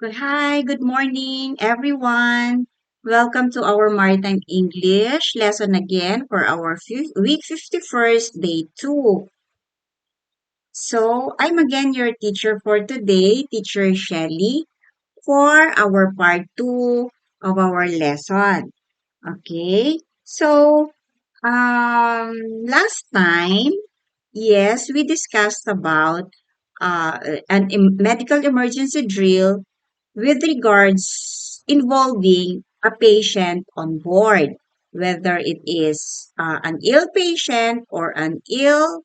Hi, good morning, everyone. Welcome to our Maritime English lesson again for our week 51st, day 2. So, I'm again your teacher for today, Teacher Shelly, for our part 2 of our lesson. Okay, so last time, yes, we discussed about medical emergency drill with regards involving a patient on board, whether it is an ill patient or an ill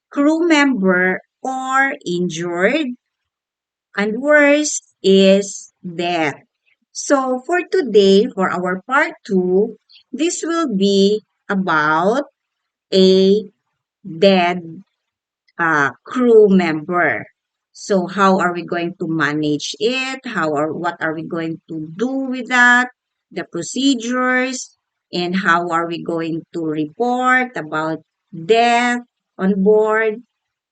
crew member or injured, and worse is death. So for today, for our part 2, this will be about a dead crew member. So how are we going to manage it? What are we going to do with that? The procedures and how are we going to report about death on board?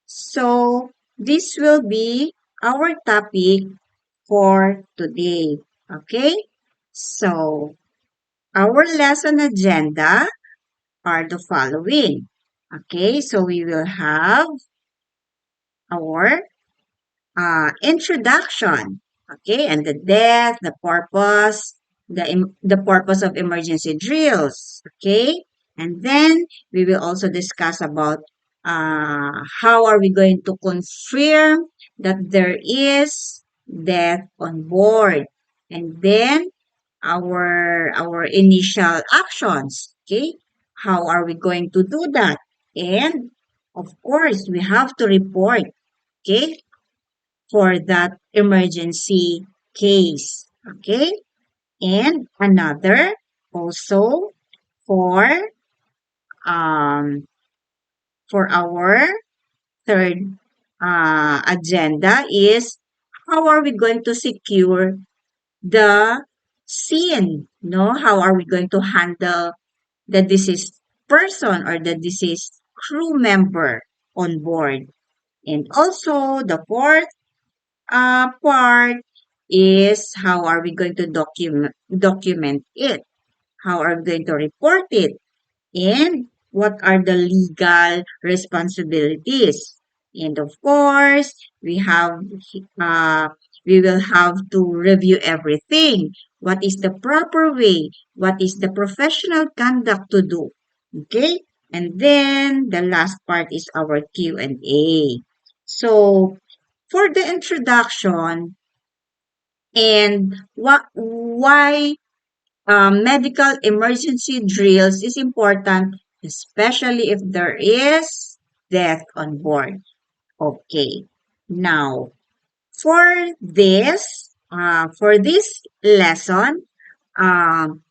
So this will be our topic for today. Okay? So our lesson agenda are the following. Okay, so we will have our introduction, okay, and the death, the purpose, the purpose of emergency drills, okay, and then we will also discuss about how are we going to confirm that there is death on board, and then our initial actions, okay, how are we going to do that, and of course we have to report, okay, for that emergency case. Okay? And another also for um for our third agenda is how are we going to secure the scene? No, how are we going to handle the deceased person or the deceased crew member on board? And also the fourth part is how are we going to document it? How are we going to report it? And what are the legal responsibilities? And of course, uh, we will have to review everything. What is the proper way? What is the professional conduct to do? Okay? And then the last part is our Q&A. So, for the introduction, and why medical emergency drills is important, especially if there is death on board. Okay, now for this lesson, um,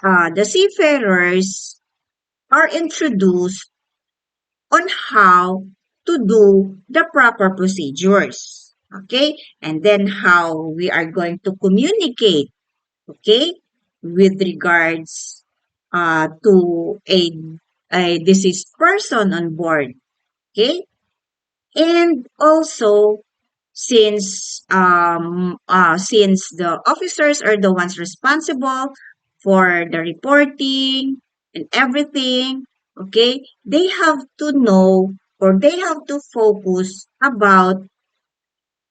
the seafarers are introduced on how to do the proper procedures. Okay, and then how we are going to communicate, okay, with regards to a deceased person on board, okay, and also since the officers are the ones responsible for the reporting and everything, okay, they have to know or they have to focus about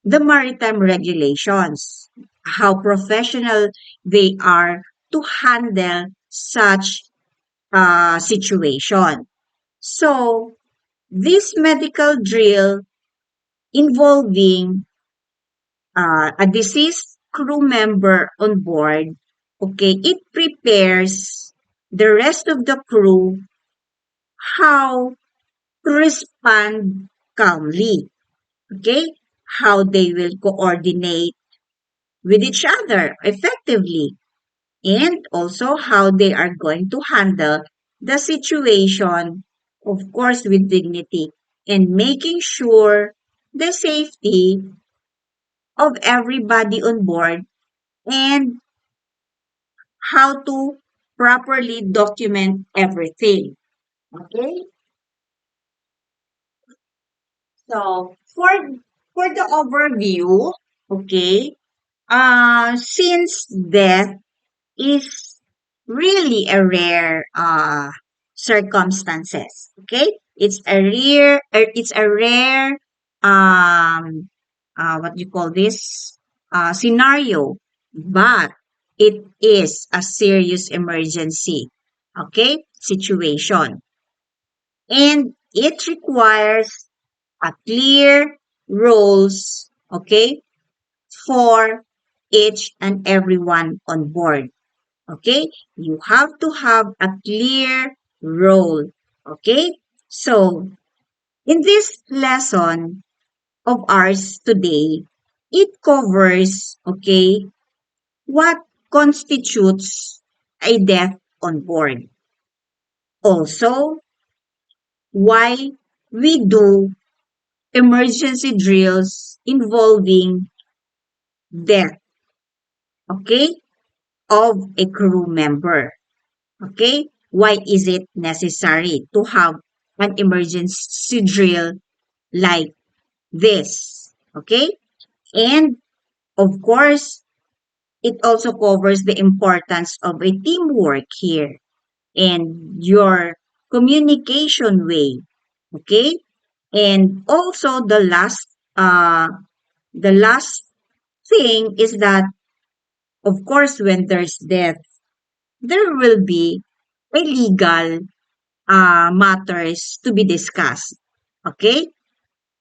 the maritime regulations, how professional they are to handle such a situation. So, this medical drill involving a deceased crew member on board, okay, it prepares the rest of the crew how to respond calmly, okay, how they will coordinate with each other effectively, and also how they are going to handle the situation, of course, with dignity and making sure the safety of everybody on board and how to properly document everything. Okay, so for the overview, okay, Since death is really a rare circumstances, okay? It's a rare what do you call this scenario, but it is a serious emergency, okay, situation, and it requires a clear roles, okay, for each and everyone on board. Okay, you have to have a clear role. Okay, so in this lesson of ours today, it covers, okay, what constitutes a death on board. Also, why we do emergency drills involving death, okay, of a crew member. Okay? Why is it necessary to have an emergency drill like this? Okay? And of course, it also covers the importance of a teamwork here and your communication way. Okay? And also the last thing is that of course when there's death, there will be a legal matters to be discussed. Okay?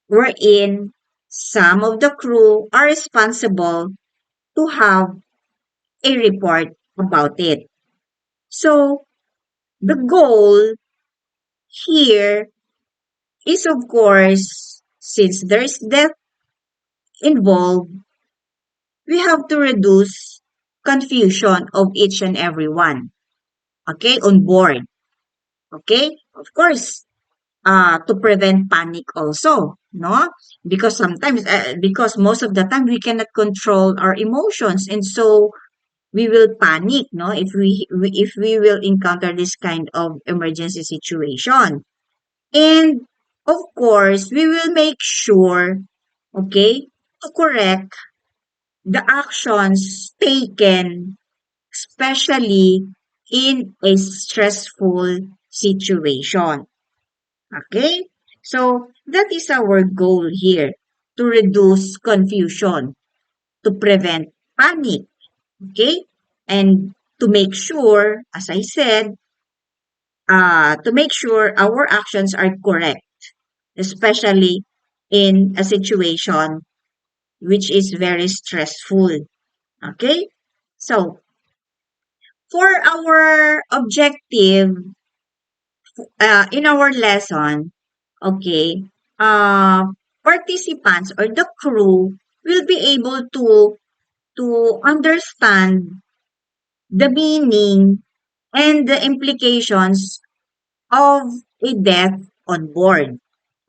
Wherein some of the crew are responsible to have a report about it. So, the goal here is, of course, since there's death involved, we have to reduce confusion of each and every one. Okay? On board. Okay? Of course, to prevent panic also, no, because sometimes because most of the time we cannot control our emotions, and so we will panic, no, if we will encounter this kind of emergency situation. And of course we will make sure, okay, to correct the actions taken, especially in a stressful situation. Okay? So that is our goal here, to reduce confusion, to prevent panic, okay? And to make sure, as I said, to make sure our actions are correct, especially in a situation which is very stressful. Okay? So, for our objective in our lesson, okay, uh, participants or the crew will be able to understand the meaning and the implications of a death on board.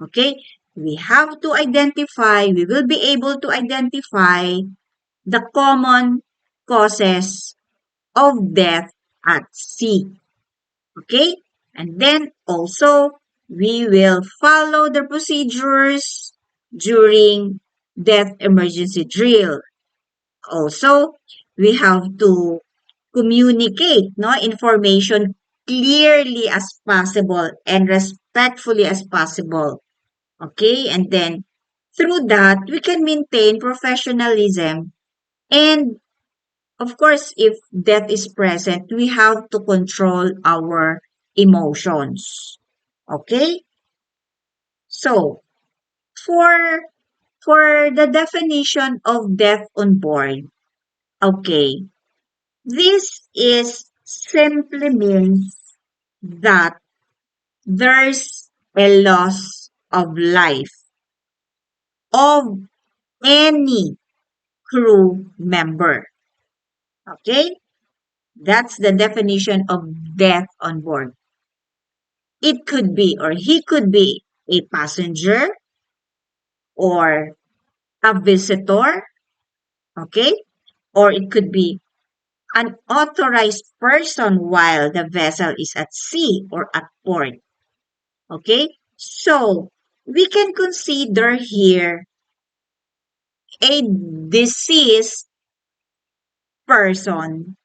Okay, we will be able to identify the common causes of death at sea. Okay? And then also, we will follow the procedures during death emergency drill. Also, we have to communicate, no, information clearly as possible and respectfully as possible. Okay? And then through that, we can maintain professionalism. And of course, if death is present, we have to control our emotions. Okay? So, for for the definition of death on board, okay, this is simply means that there's a loss of life of any crew member. Okay? That's the definition of death on board. It could be, or he could be, a passenger or a visitor, okay? Or it could be an authorized person while the vessel is at sea or at port, okay? So, we can consider here a deceased person.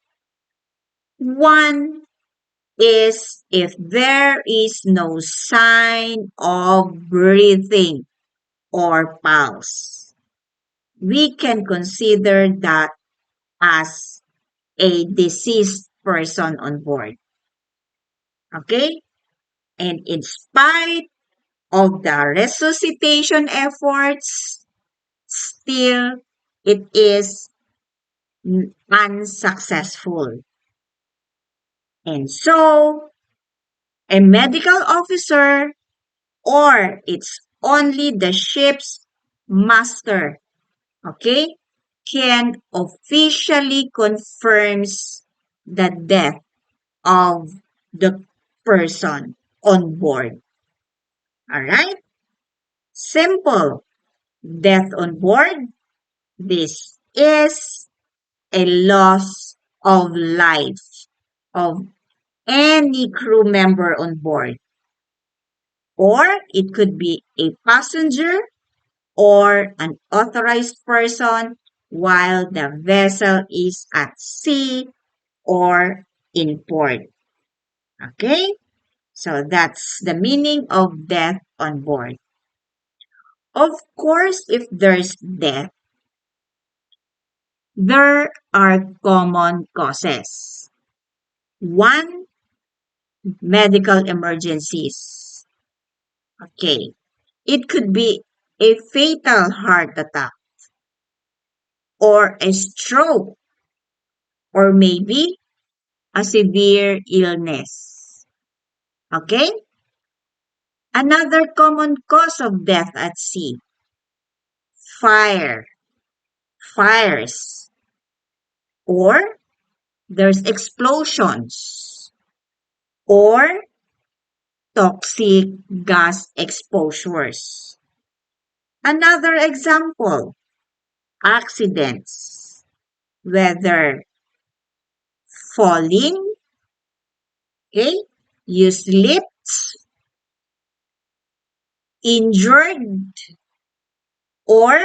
One is if there is no sign of breathing or pulse. We can consider that as a deceased person on board. Okay? And in spite of the resuscitation efforts, still it is unsuccessful. And so, a medical officer or it's only the ship's master, okay, can officially confirms the death of the person on board. All right? Simple. Death on board. This is a loss of life of any crew member on board. Or it could be a passenger or an authorized person while the vessel is at sea or in port. Okay? So that's the meaning of death on board. Of course, if there's death, there are common causes. One, medical emergencies. Okay. It could be a fatal heart attack or a stroke or maybe a severe illness. Okay? Another common cause of death at sea, fire, fires, or there's explosions, or toxic gas exposures. Another example, accidents, whether falling, okay, you slipped, injured, or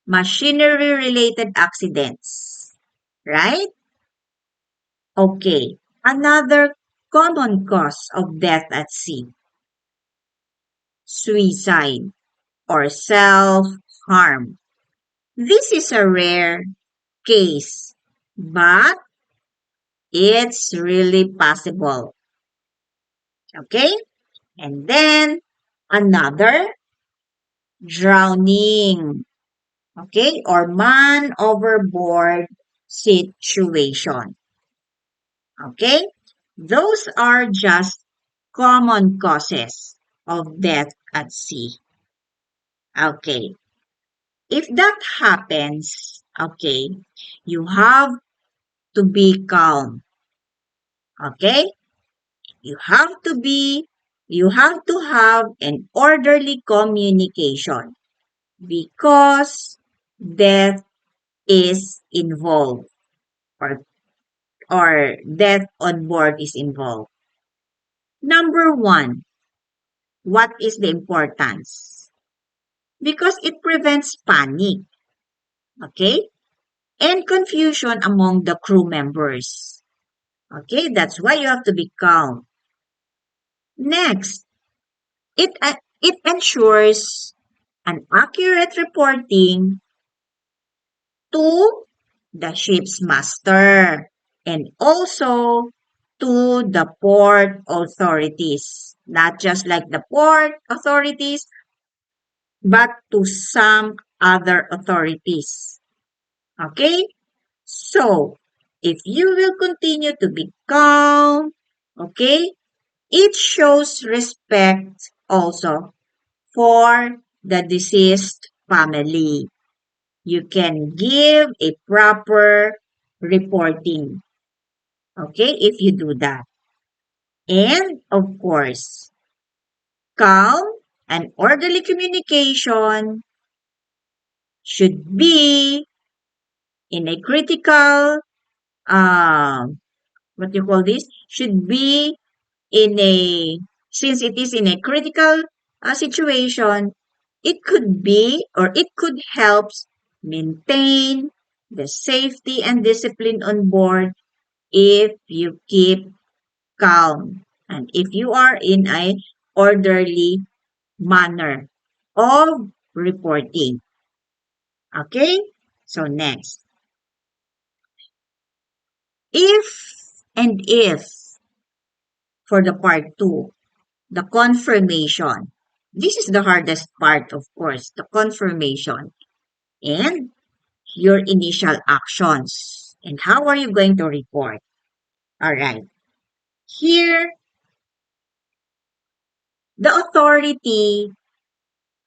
machinery related accidents, right? Okay. Another common cause of death at sea, suicide or self-harm. This is a rare case, but it's really possible. Okay? And then another, drowning. Okay? Or man overboard situation. Okay? Those are just common causes of death at sea. Okay. If that happens, okay, you have to be calm. Okay? You have to be, you have to have an orderly communication because death is involved or, or death on board is involved. Number one, what is the importance? Because it prevents panic, okay, and confusion among the crew members. Okay, that's why you have to be calm. Next, it ensures an accurate reporting to the ship's master and also to the port authorities. Not just like the port authorities, but to some other authorities. Okay? So, if you will continue to be calm, okay, it shows respect also for the deceased family. You can give a proper reporting, okay, if you do that. And of course, calm and orderly communication should be in a critical, what do you call this? Should be in a, since it is in a critical situation, it could be or it could help maintain the safety and discipline on board if you keep calm and if you are in a orderly manner of reporting. Okay? So next, if for the part 2, the confirmation. This is the hardest part, of course, the confirmation and your initial actions. And how are you going to report? All right. Here, the authority,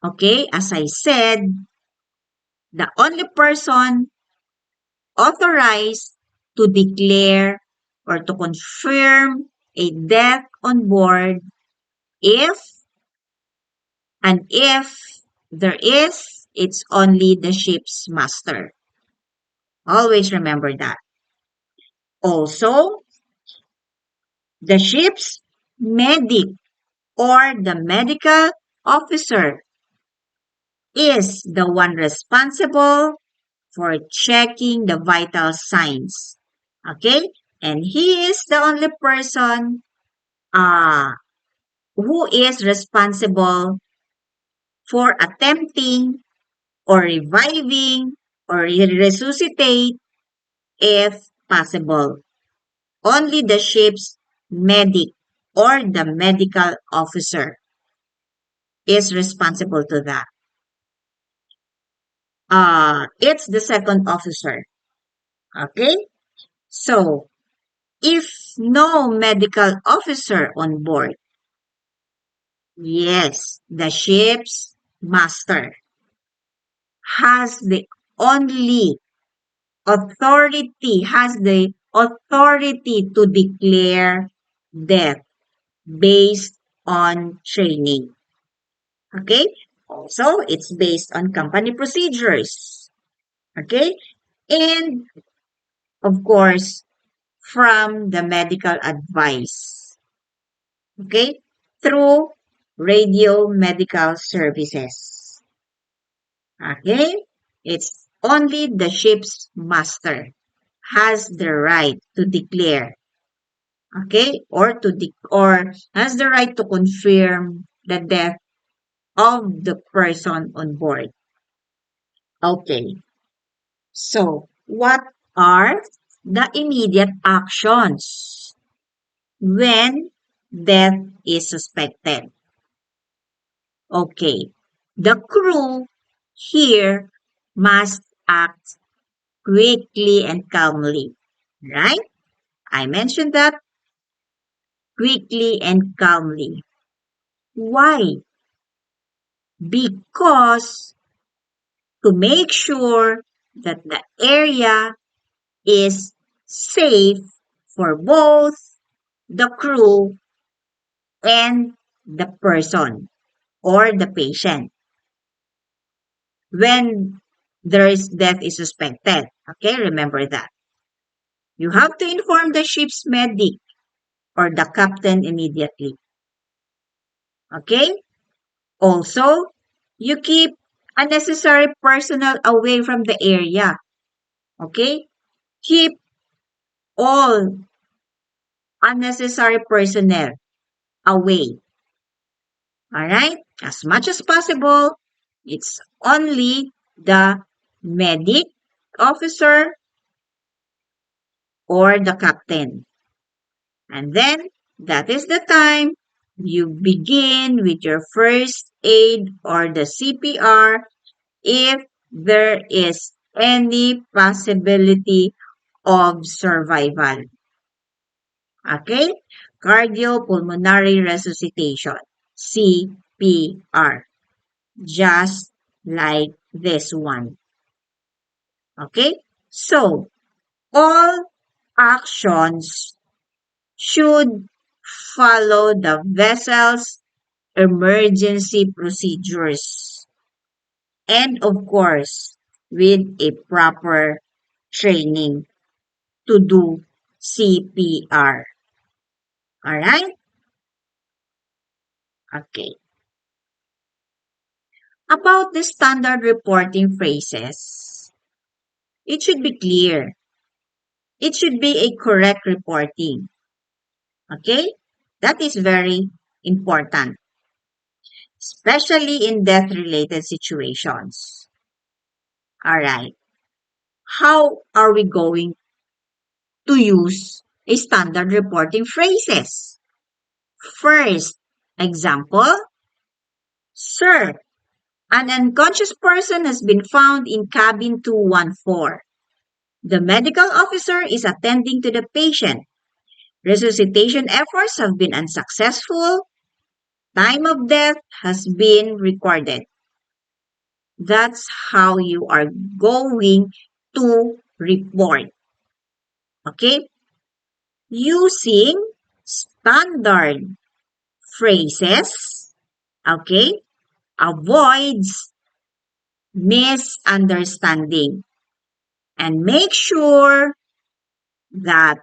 okay, as I said, the only person authorized to declare or to confirm a death on board if and if there is, it's only the ship's master. Always remember that. Also, the ship's medic or the medical officer is the one responsible for checking the vital signs. Okay? And he is the only person uh, who is responsible for attempting or reviving or resuscitate if possible. Only the ship's medic or the medical officer is responsible to that. It's the second officer. Okay? So, if no medical officer on board, yes, the ship's master has the only has the authority to declare death based on training. Okay? Also, it's based on company procedures. Okay? And of course, from the medical advice. Okay? Through radio medical services. Okay? It's only the ship's master has the right to declare, okay, or has the right to confirm the death of the person on board. Okay. So, what are the immediate actions when death is suspected? Okay. The crew here must act quickly and calmly, right? I mentioned that quickly and calmly. Why? Because to make sure that the area is safe for both the crew and the person or the patient when there is death is suspected. Okay, remember that. You have to inform the ship's medic or the captain immediately. Okay? Also, you keep unnecessary personnel away from the area. Okay? Keep all unnecessary personnel away. Alright? As much as possible, it's only the medic officer or the captain. And then, that is the time you begin with your first aid or the CPR if there is any possibility of survival. Okay? Cardiopulmonary resuscitation, CPR. Just like this one. Okay? So, all actions should follow the vessel's emergency procedures. And of course, with a proper training to do CPR. Alright? Okay. About the standard reporting phrases. It should be clear. It should be a correct reporting. Okay? That is very important, especially in death related situations. All right. How are we going to use a standard reporting phrases? First, example, Sir, an unconscious person has been found in cabin 214. The medical officer is attending to the patient. Resuscitation efforts have been unsuccessful. Time of death has been recorded. That's how you are going to report. Okay? Using standard phrases, okay, avoids misunderstanding and make sure that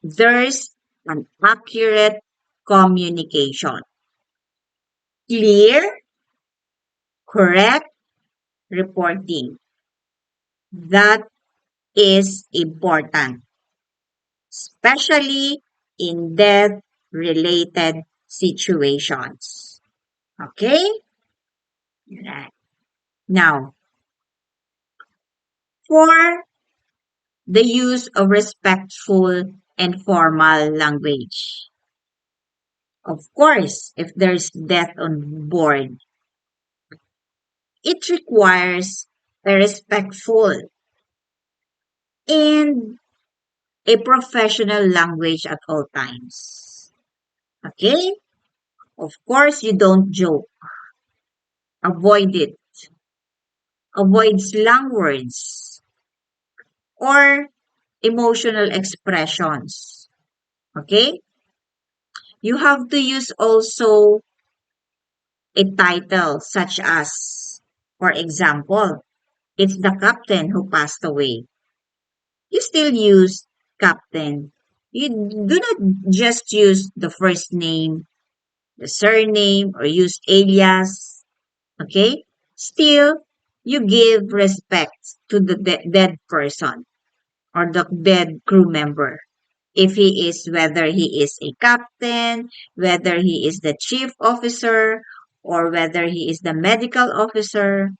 there's an accurate communication. Clear, correct reporting. That is important, especially in death related situations. Okay? Right. Now, for the use of respectful and formal language. Of course, if there's death on board, it requires a respectful and a professional language at all times. Okay? Of course, you don't joke. Avoid it. Avoid slang words or emotional expressions. Okay? You have to use also a title such as, for example, it's the captain who passed away. You still use captain. You do not just use the first name, the surname, or use alias. Okay? Still, you give respect to the dead person or the dead crew member. If he is, whether he is a captain, whether he is the chief officer, or whether he is the medical officer,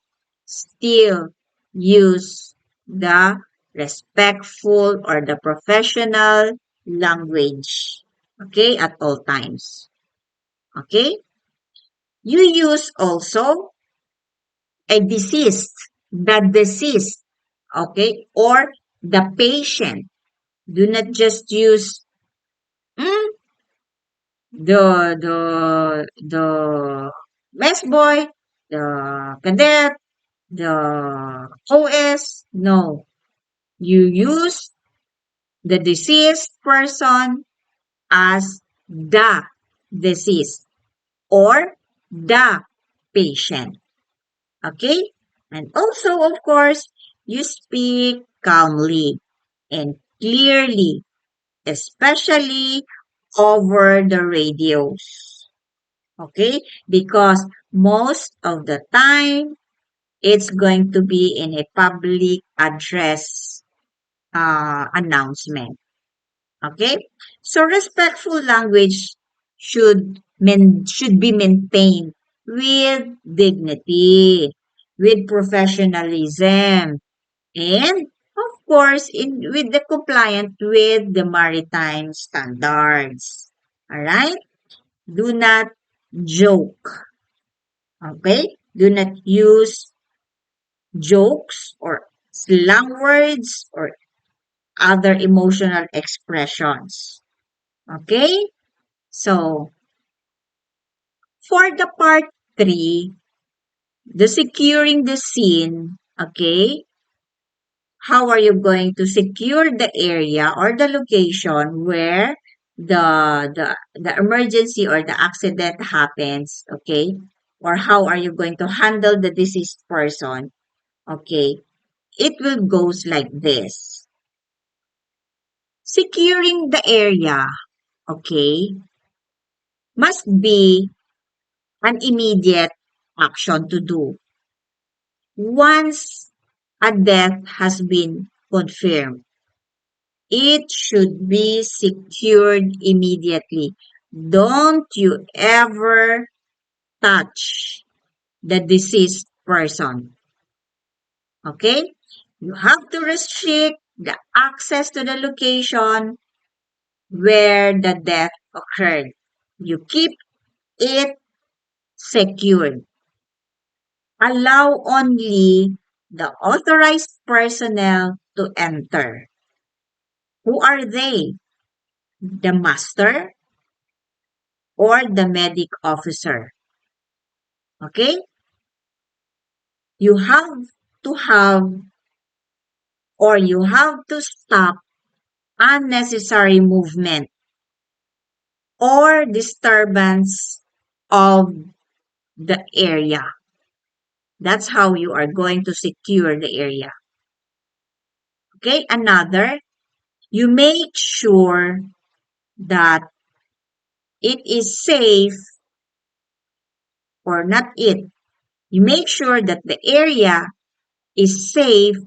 still use the respectful or the professional language. Okay, at all times. Okay, you use also a deceased, the deceased, okay, or the patient. Do not just use "Mm, the mess boy, the cadet, the OS. No, you use the deceased person as the deceased or the patient. Okay? And also, of course, you speak calmly and clearly, especially over the radios. Okay? Because most of the time, it's going to be in a public address announcement. Okay? So respectful language should be maintained with dignity, with professionalism, and of course with the compliant with the maritime standards. All right? Do not joke. Okay? Do not use jokes or slang words or other emotional expressions. Okay? So, for the part 3, the securing the scene, okay? How are you going to secure the area or the location where the emergency or the accident happens, okay? Or how are you going to handle the deceased person? Okay? It will goes like this. Securing the area, okay, must be an immediate action to do. Once a death has been confirmed. It should be secured immediately. Don't you ever touch the deceased person. Okay? You have to restrict the access to the location where the death occurred. You keep it secured. Allow only the authorized personnel to enter. Who are they? The master or the medic officer. Okay? You have to have or you have to stop unnecessary movement or disturbance of the area. That's how you are going to secure the area. Okay, another, you make sure that it is safe or not it. You make sure that the area is safe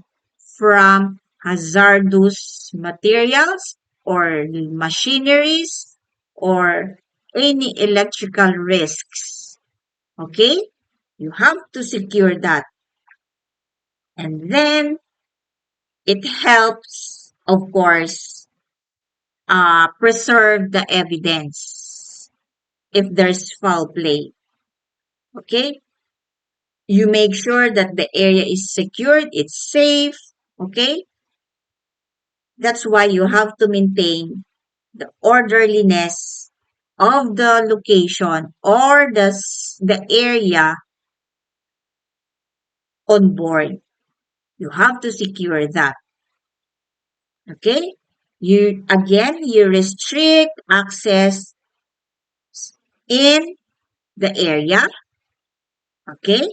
from hazardous materials or machineries or any electrical risks. Okay? You have to secure that. And then it helps, of course, preserve the evidence if there's foul play. Okay? You make sure that the area is secured, it's safe. Okay? That's why you have to maintain the orderliness of the location or the area on board. You have to secure that. Okay? You restrict access in the area. Okay?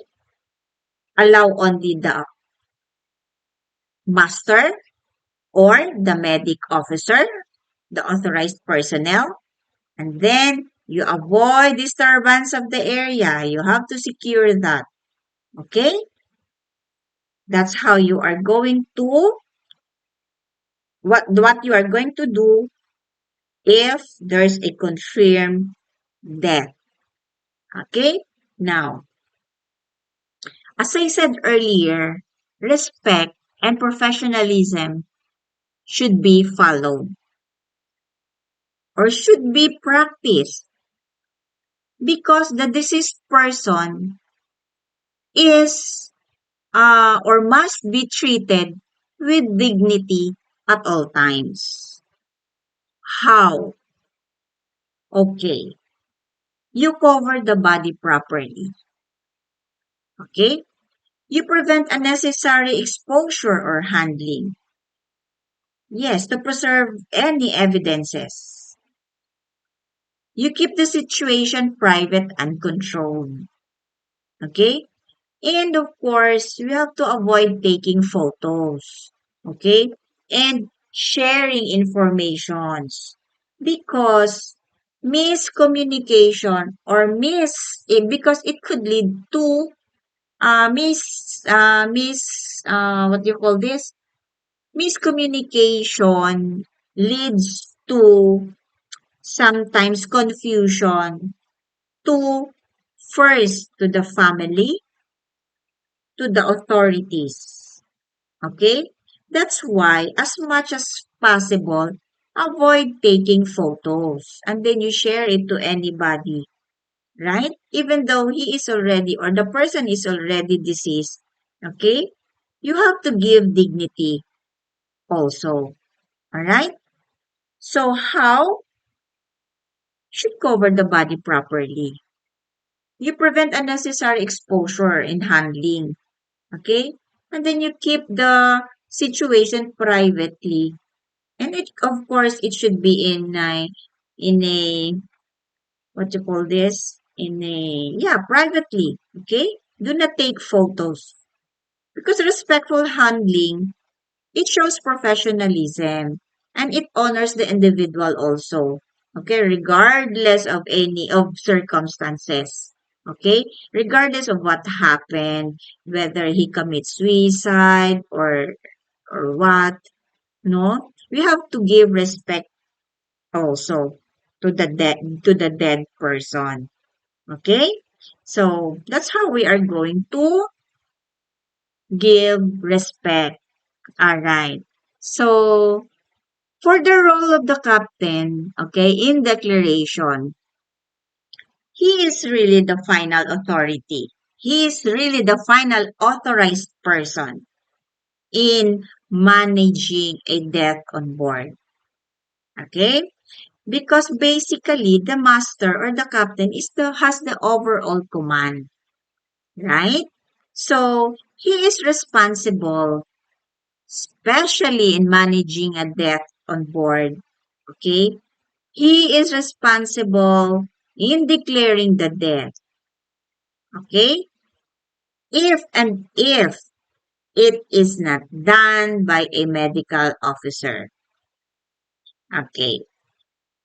Allow only the master or the medic officer, the authorized personnel, and then you avoid disturbance of the area. You have to secure that. Okay? That's how you are going to what you are going to do if there's a confirmed death. Okay? Now, as I said earlier, respect and professionalism should be followed or should be practiced because the deceased person is or must be treated with dignity at all times. How? Okay. You cover the body properly. Okay? You prevent unnecessary exposure or handling. Yes, to preserve any evidences. You keep the situation private and controlled. Okay? And of course, we have to avoid taking photos. Okay? And sharing informations. Because miscommunication or because it could lead to what do you call this? Miscommunication leads to sometimes confusion to first to the family, to the authorities. Okay? That's why, as much as possible, avoid taking photos and then you share it to anybody, right? Even though he is already or the person is already deceased. Okay? You have to give dignity also. All right? So how should cover the body properly? You prevent unnecessary exposure in handling, okay? And then you keep the situation privately. And it, of course, it should be in a, what you call this? In a, yeah, privately, okay? Do not take photos. Because respectful handling, it shows professionalism and it honors the individual also. Okay, regardless of any of circumstances. Okay? Regardless of what happened, whether he commits suicide or what, no? We have to give respect also to the dead person. Okay? So that's how we are going to give respect. All right. So for the role of the captain, okay, in declaration, he is really the final authority. He is really the final authorized person in managing a death on board. Okay? Because basically the master or the captain has the overall command, right? So he is responsible, especially in managing a death on board. Okay? He is responsible in declaring the death. Okay? If it is not done by a medical officer. Okay.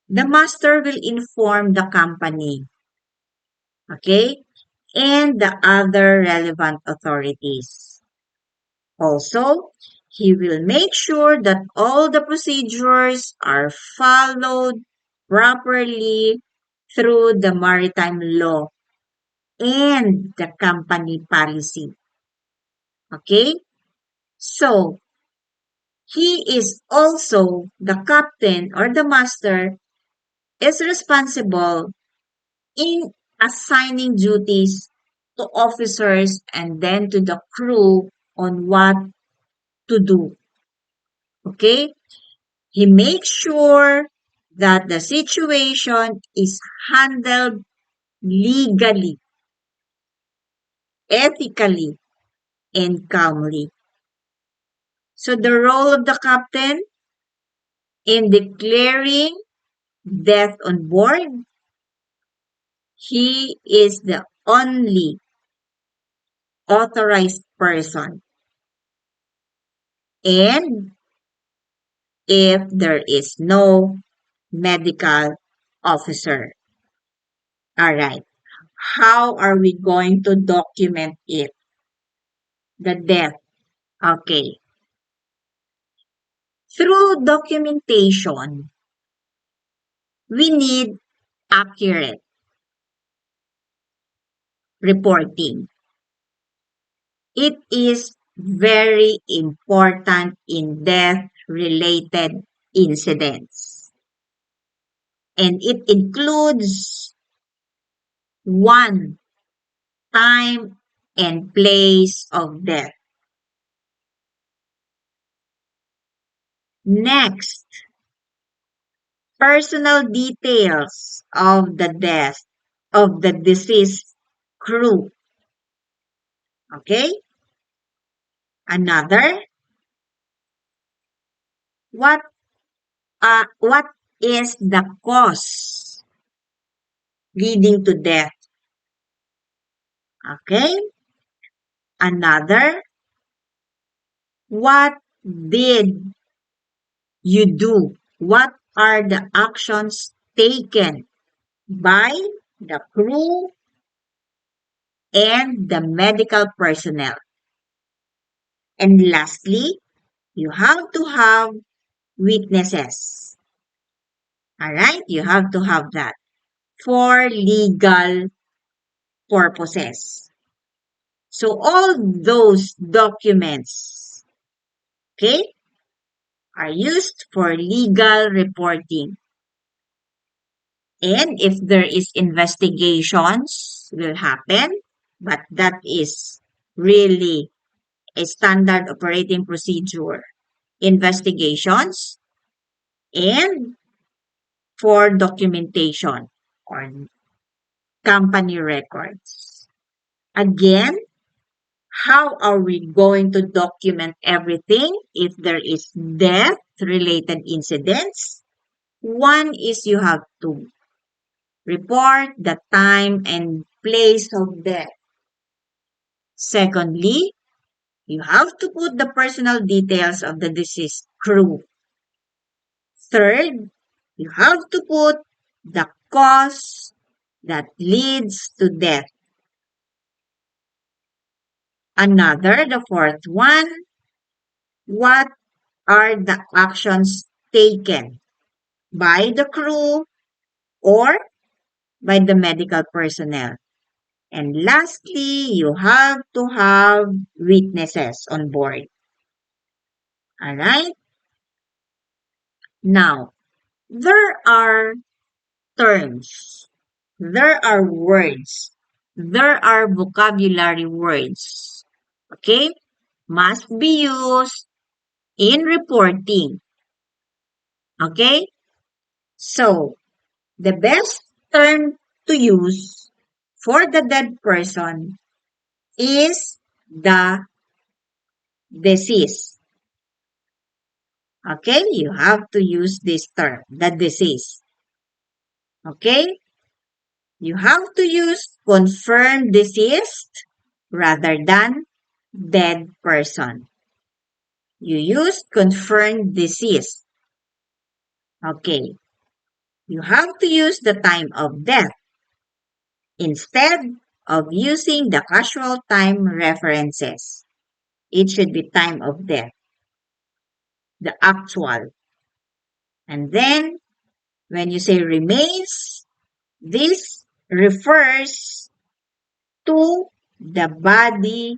The master will inform the company. Okay? And the other relevant authorities. Also, he will make sure that all the procedures are followed properly through the maritime law and the company policy. Okay? So, he is also the captain or the master is responsible in assigning duties to officers and then to the crew on what to do. Okay? He makes sure that the situation is handled legally, ethically, and calmly. So the role of the captain in declaring death on board, he is the only authorized person. And if there is no medical officer. All right. How are we going to document it? The death. Okay. Through documentation, we need accurate reporting. It is very important in death related incidents. And it includes one, time and place of death. Next, personal details of the death of the deceased crew. Okay? Another, what what is the cause leading to death? Okay? Another, what did you do? What are the actions taken by the crew and the medical personnel? And lastly, you have to have witnesses. All right? You have to have that for legal purposes. So all those documents, okay, are used for legal reporting. And if there is investigations will happen, but that is really a standard operating procedure. Investigations and for documentation or company records. Again, how are we going to document everything if there is death related incidents? One is you have to report the time and place of death. Secondly, you have to put the personal details of the deceased crew. Third, you have to put the cause that leads to death. The fourth one, what are the actions taken by the crew or by the medical personnel? And lastly, you have to have witnesses on board. All right? Now, there are terms, there are words, there are vocabulary words, okay, must be used in reporting, okay? So, the best term to use for the dead person is the disease, okay? You have to use this term, the disease, okay? You have to use confirmed deceased rather than dead person. You use confirmed deceased. Okay. You have to use the time of death instead of using the casual time references. It should be time of death, the actual. And then when you say remains, this refers to the body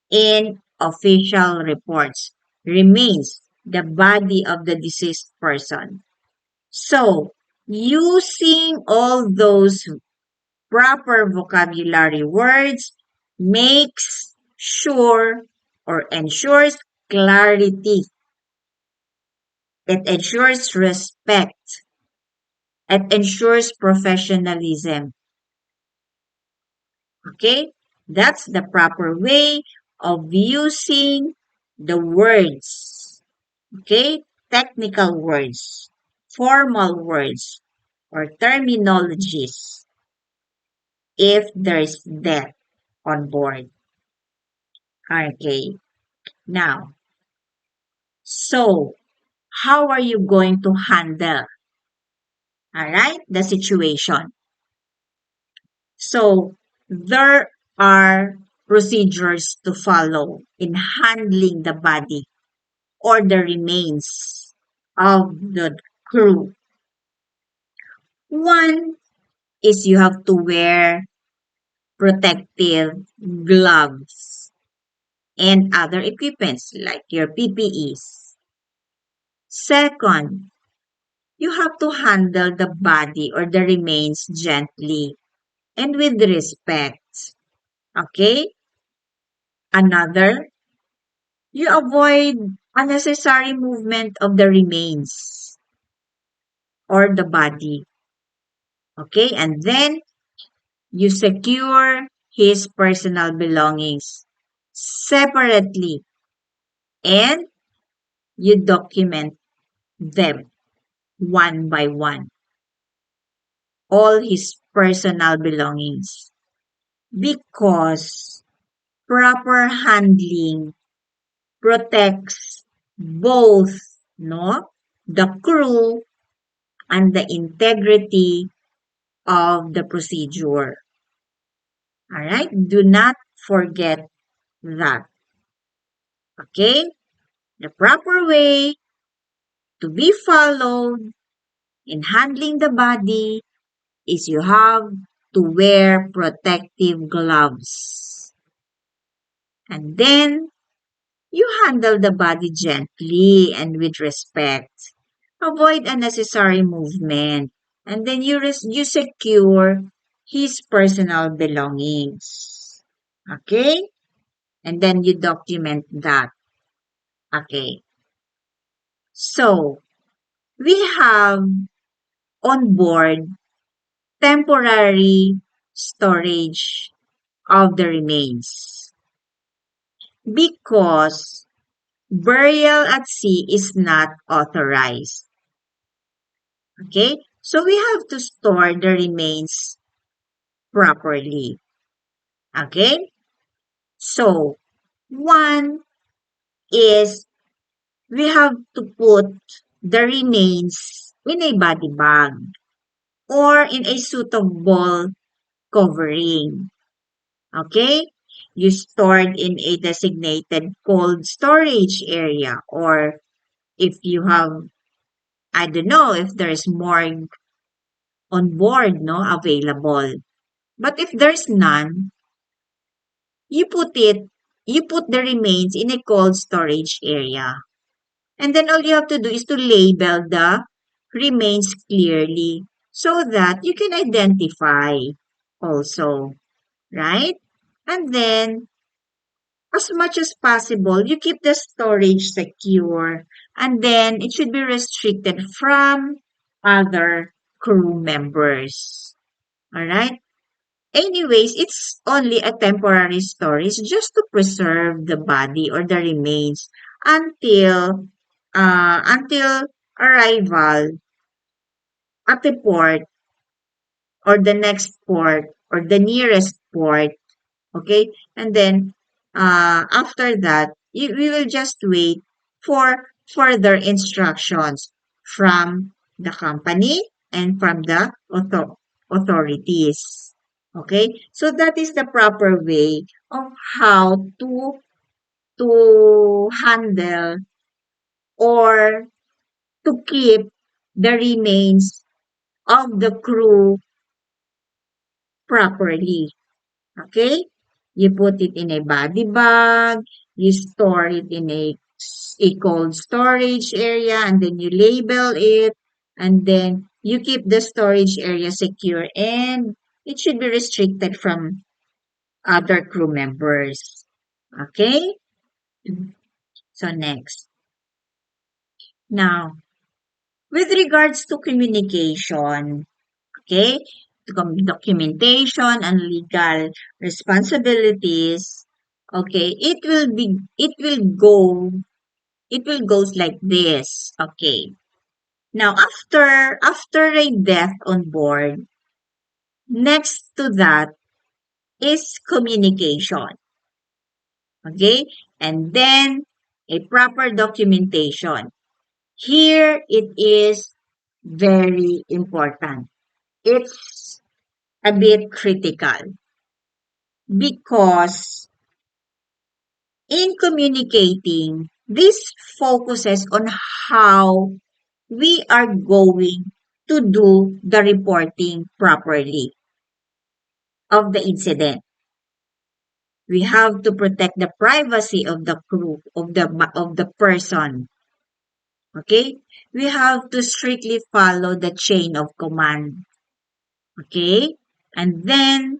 in official reports. Remains the body of the deceased person. So, using all those proper vocabulary words makes sure or ensures clarity. It ensures respect. It ensures professionalism. Okay? That's the proper way of using the words. Okay? Technical words, formal words, or terminologies if there's death on board. Okay. Now, so how are you going to handle, all right, the situation? So there are procedures to follow in handling the body or the remains of the crew. One is you have to wear protective gloves and other equipments like your PPEs. Second, you have to handle the body or the remains gently and with respect. Okay? Another, you avoid unnecessary movement of the remains or the body. Okay? And then you secure his personal belongings separately and you document them one by one. All his personal belongings. Because proper handling protects both, no, the crew and the integrity of the procedure. All right? Do not forget that. Okay? The proper way to be followed in handling the body is you have to wear protective gloves. And then you handle the body gently and with respect. Avoid unnecessary movement. And then you secure his personal belongings. Okay? And then you document that. Okay. So, we have on board temporary storage of the remains because burial at sea is not authorized. Okay? So we have to store the remains properly. Okay? So, one is we have to put the remains in a body bag or in a suitable covering. Okay? you stored in a designated cold storage area, or if you have, I don't know if there's more on board, no, available. But if there's none, you put it, you put the remains in a cold storage area. And then all you have to do is to label the remains clearly so that you can identify also, right? And then, as much as possible, you keep the storage secure, and then it should be restricted from other crew members. All right? Anyways, it's only a temporary storage just to preserve the body or the remains until arrival at the port or the next port or the nearest port. Okay, and then after that, we will just wait for further instructions from the company and from the authorities. Okay, so that is the proper way of how to handle or to keep the remains of the crew properly. Okay? You put it in a body bag, you store it in a cold storage area, and then you label it, and then you keep the storage area secure, and it should be restricted from other crew members. Okay? So next. Now, with regards to communication, okay, documentation and legal responsibilities, okay, it will goes like this. Okay, now after a death on board, next to that is communication. Okay, and then a proper documentation. Here it is very important. It's a bit critical because in communicating, this focuses on how we are going to do the reporting properly of the incident. We have to protect the privacy of the crew, of the person. Okay? We have to strictly follow the chain of command. Okay? And then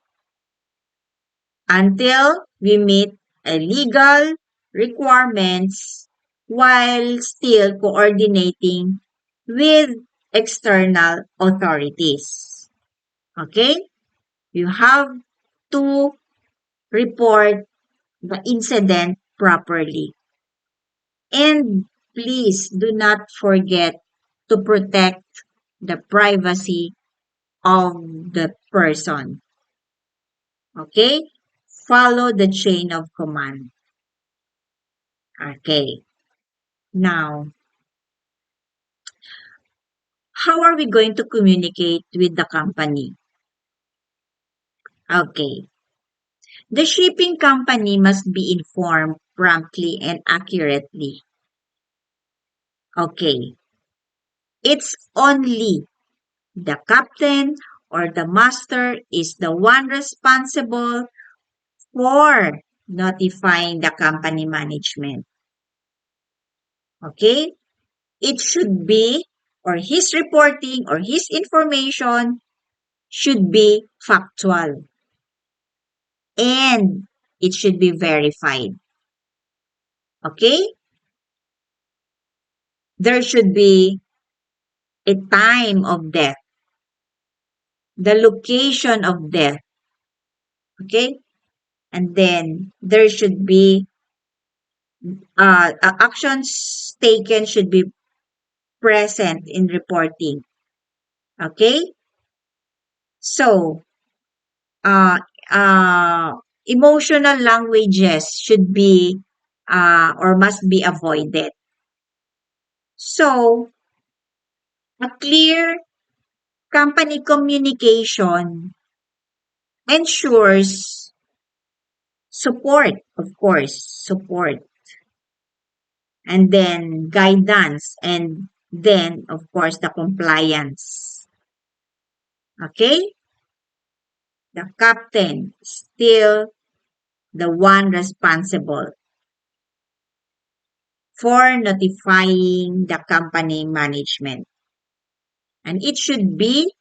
until we meet a legal requirements while still coordinating with external authorities. Okay? You have to report the incident properly. And please do not forget to protect the privacy of the person. Okay? Follow the chain of command. Okay. Now, how are we going to communicate with the company? Okay. The shipping company must be informed promptly and accurately. Okay. It's only the captain or the master is the one responsible for notifying the company management. Okay? It should be, or his reporting or his information should be factual and it should be verified. Okay? There should be a time of death, the location of death. Okay? And then there should be actions taken should be present in reporting. Okay? So, uh, uh, emotional languages should be or must be avoided. So, a clear company communication ensures Support, of course, support. And then guidance. And then, of course, the compliance. Okay? The captain is still the one responsible for notifying the company management. And it should be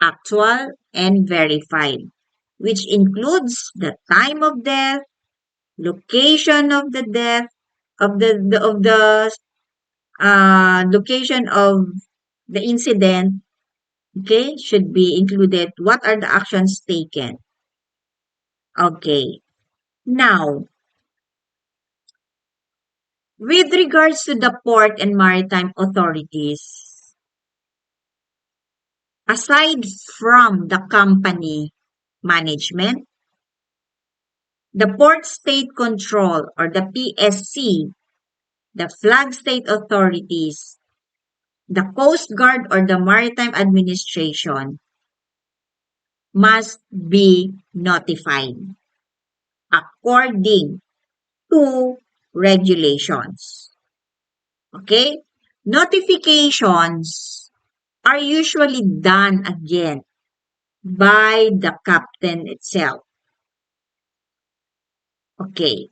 actual and verified, which includes the time of death, location of the death, of the location of the incident, okay, should be included. What are the actions taken? Okay. Now, with regards to the port and maritime authorities, aside from the company management, the Port State Control or the PSC, the Flag State Authorities, the Coast Guard or the Maritime Administration must be notified according to regulations. Okay? Notifications are usually done again by the captain itself. Okay.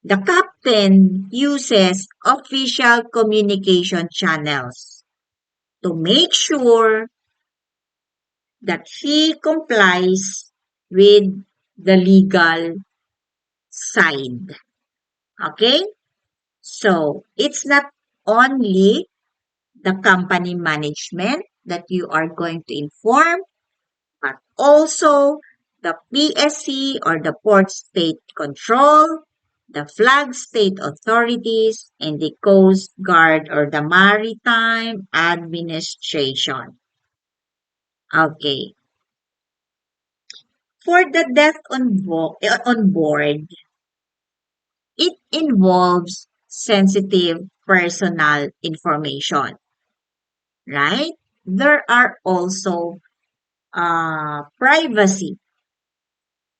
The captain uses official communication channels to make sure that he complies with the legal side. Okay? So, it's not only the company management that you are going to inform, but also the PSC or the Port State Control, the Flag State Authorities, and the Coast Guard or the Maritime Administration. Okay. For the death on board, it involves sensitive personal information, right? There are also privacy.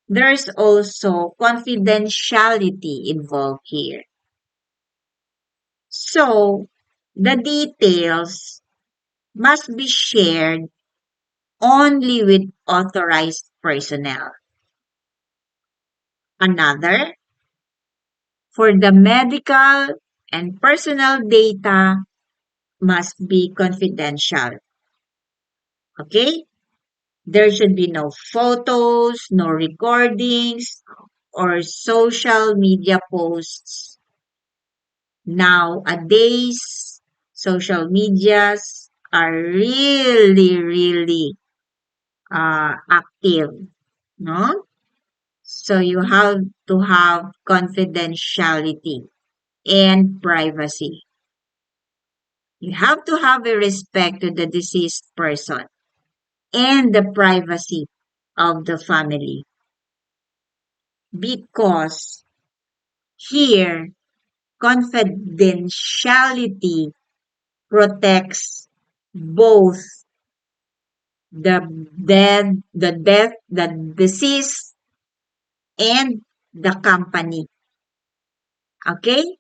There's also confidentiality involved here. So, the details must be shared only with authorized personnel. Another, for the medical and personal data must be confidential. Okay? There should be no photos, no recordings, or social media posts. Nowadays, social medias are really active, no? So you have to have confidentiality and privacy. You have to have a respect to the deceased person and the privacy of the family because here confidentiality protects both the deceased and the company. Okay?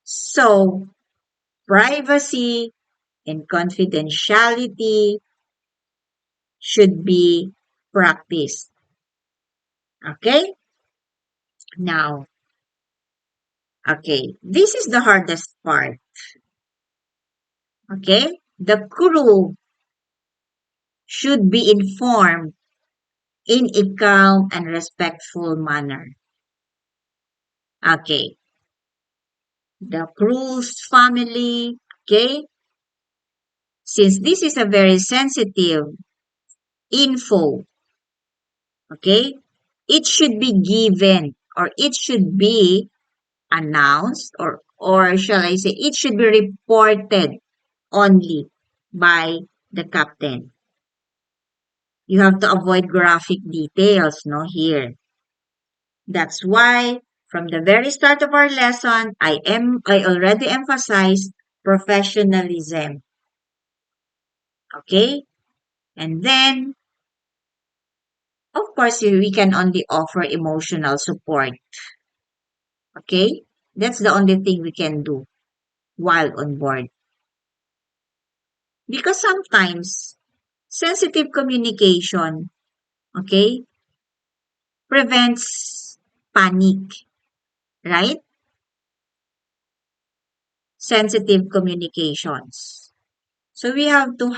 So, privacy and confidentiality should be practiced. Okay? Now, okay, this is the hardest part. Okay? The crew should be informed in a calm and respectful manner. Okay. The crew's family, okay? Since this is a very sensitive info, okay? It should be given or it should be announced or shall I say it should be reported only by the captain. You have to avoid graphic details, no, here. That's why from the very start of our lesson, I already emphasized professionalism. Okay? And then Of course, we can only offer emotional support. Okay? That's the only thing we can do while on board. Because sometimes sensitive communication, okay, prevents panic, right? Sensitive communications. So we have to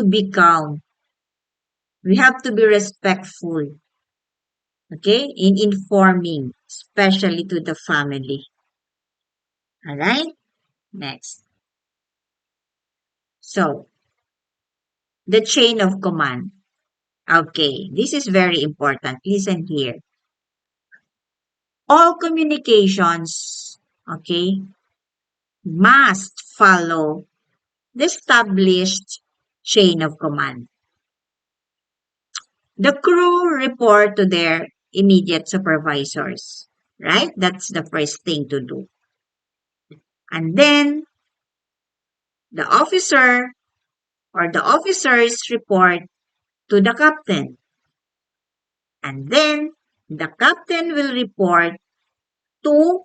be calm. We have to be respectful, okay, in informing, especially to the family. All right? Next. So, the chain of command. Okay, this is very important. Listen here. All communications, okay, must follow the established chain of command. The crew report to their immediate supervisors, right? That's the first thing to do. And then the officer or the officers report to the captain. And then the captain will report to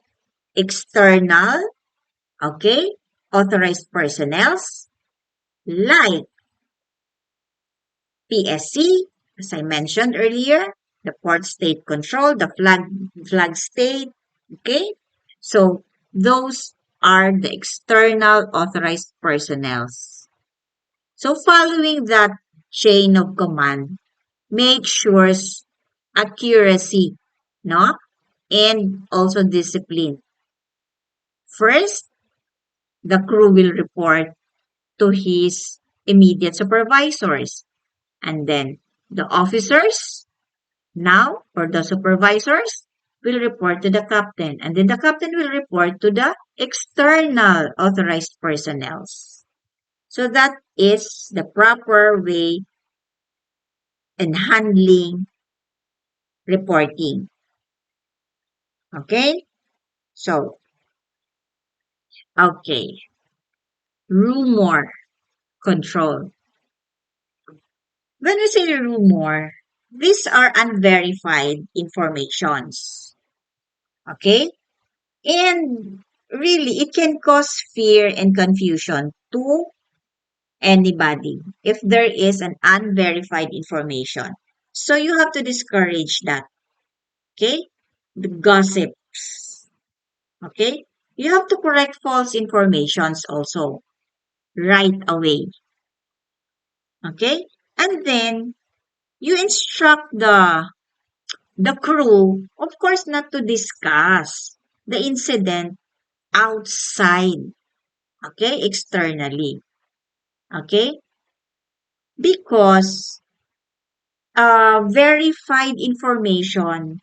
external, okay, authorized personnel like PSC, as I mentioned earlier, the port state control, the flag state, okay? So those are the external authorized personnel. So following that chain of command, make sure accuracy, no? And also discipline. First, the crew will report to his immediate supervisors. And then the officers now, or the supervisors, will report to the captain. And then the captain will report to the external authorized personnel. So that is the proper way in handling reporting. Okay? So, okay. Rumor control. When we say rumor, these are unverified informations. Okay? And really, it can cause fear and confusion to anybody if there is an unverified information. So you have to discourage that. Okay? The gossips. Okay? You have to correct false informations also right away. Okay? And then you instruct the crew, of course, not to discuss the incident outside, okay, externally, okay, because verified information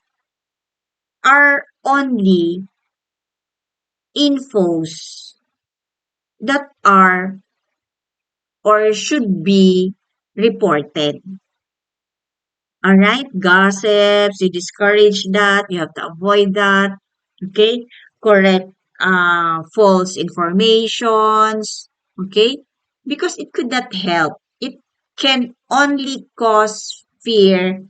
are only infos that are or should be reported. All right, gossips, you discourage that, you have to avoid that, okay, correct false informations, okay, because it could not help. It can only cause fear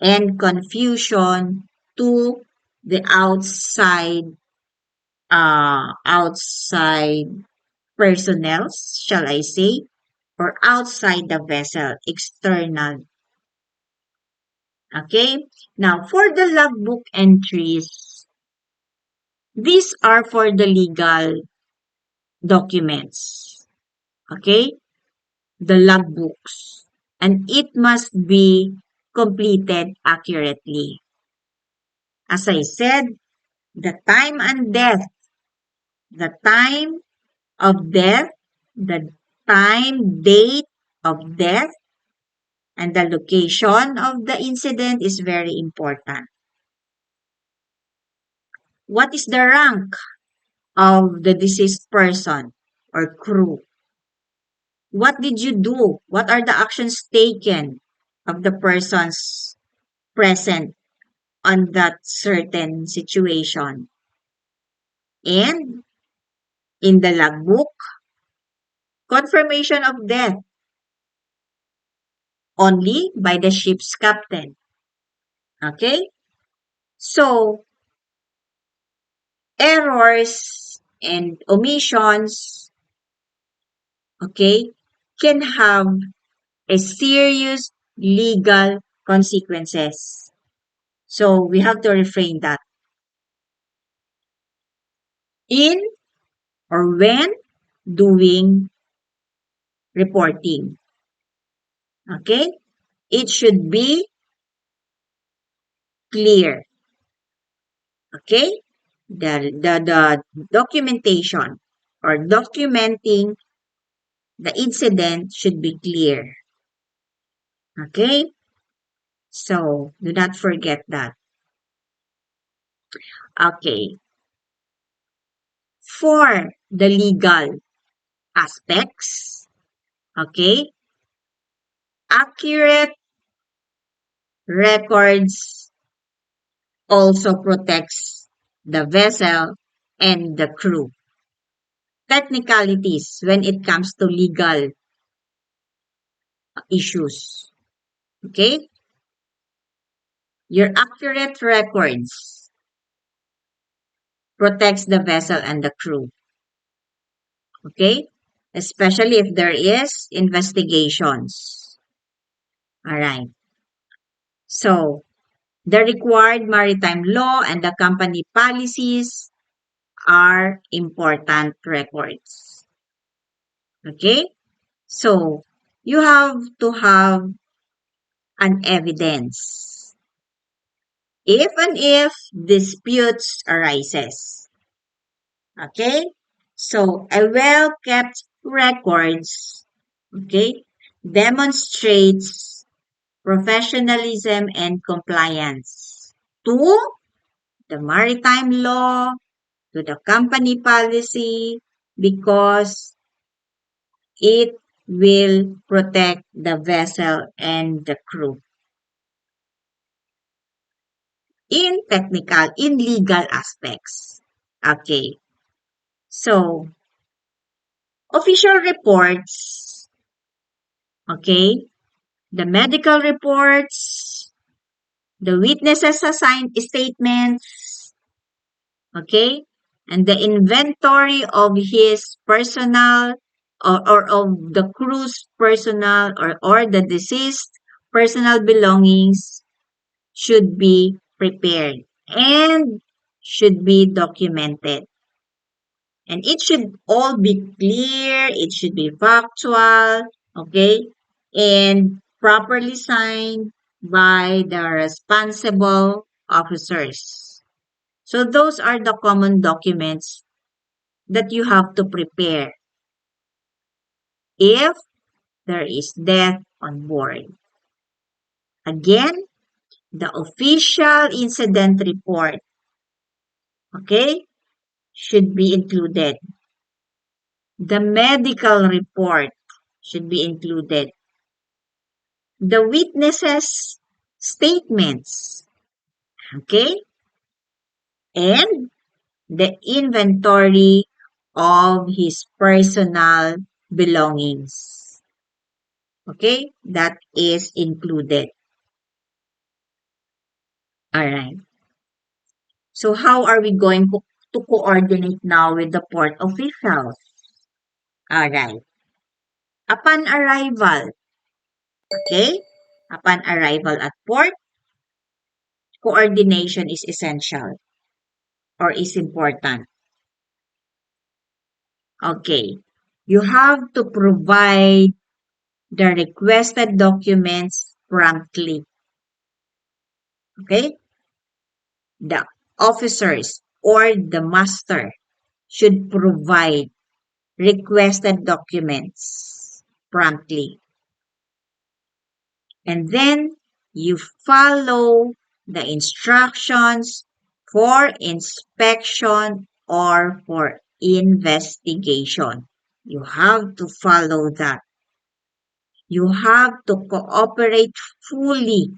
and confusion to the outside personnel, shall I say, or outside the vessel, external. Okay? Now, for the logbook entries, these are for the legal documents. Okay? The logbooks. And it must be completed accurately. As I said, the time and death, the time of death, the time, date of death, and the location of the incident is very important. What is the rank of the deceased person or crew? What did you do? What are the actions taken of the persons present on that certain situation? And in the logbook, confirmation of death. only by the ship's captain. Okay? So, errors and omissions, okay, can have a serious legal consequences. So, we have to refrain that in or when doing reporting. Okay? It should be clear. Okay? The documentation or documenting the incident should be clear. Okay? So, do not forget that. Okay. For the legal aspects, okay, accurate records also protects the vessel and the crew. Technicalities when it comes to legal issues. Okay? Your accurate records protects the vessel and the crew. Okay? Especially if there is investigations. All right. So, the required maritime law and the company policies are important records. Okay? So, you have to have an evidence. If disputes arises. Okay? So, a well-kept records, okay, demonstrates professionalism and compliance to the maritime law, to the company policy, because it will protect the vessel and the crew. In legal aspects. Okay. So, official reports, okay, the medical reports, the witnesses assigned statements, okay, and the inventory of his personal or of the crew's personal or the deceased personal belongings should be prepared and should be documented. And it should all be clear, it should be factual, okay, and properly signed by the responsible officers. So those are the common documents that you have to prepare if there is death on board. Again, the official incident report, okay, should be included. The medical report should be included. The witnesses' statements, okay, and the inventory of his personal belongings. Okay, that is included. All right. So how are we going to coordinate now with the port officials? All right. Upon arrival, okay? Upon arrival at port, coordination is essential or is important. Okay. You have to provide the requested documents promptly. Okay? The officers or the master should provide requested documents promptly. And then you follow the instructions for inspection or for investigation. You have to follow that. You have to cooperate fully,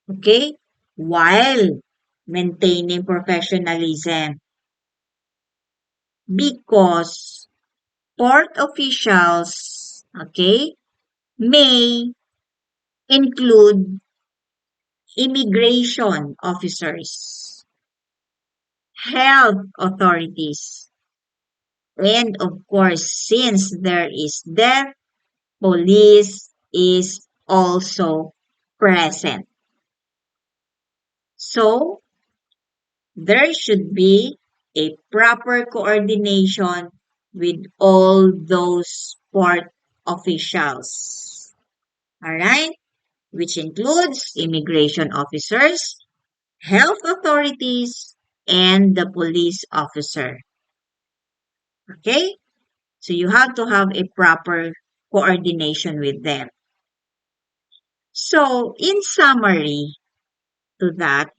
okay, while maintaining professionalism because port officials, okay, may include immigration officers, health authorities, and of course, since there is death, police is also present. So, there should be a proper coordination with all those port officials. All right? Which includes immigration officers, health authorities, and the police officer. Okay? So you have to have a proper coordination with them. So, in summary to that,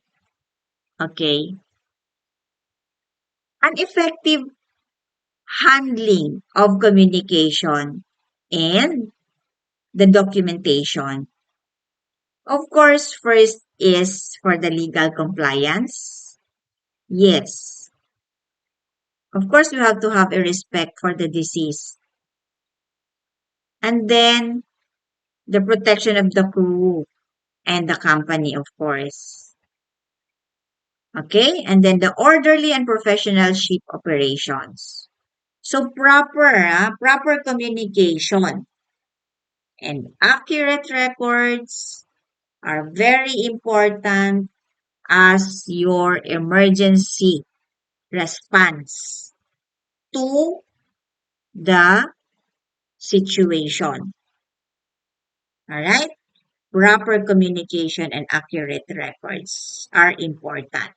okay, an effective handling of communication and the documentation. Of course, first is for the legal compliance. Yes. Of course, you have to have a respect for the disease. And then the protection of the crew and the company, of course. Okay? And then the orderly and professional ship operations. So proper communication and accurate records are very important as your emergency response to the situation. All right? Proper communication and accurate records are important.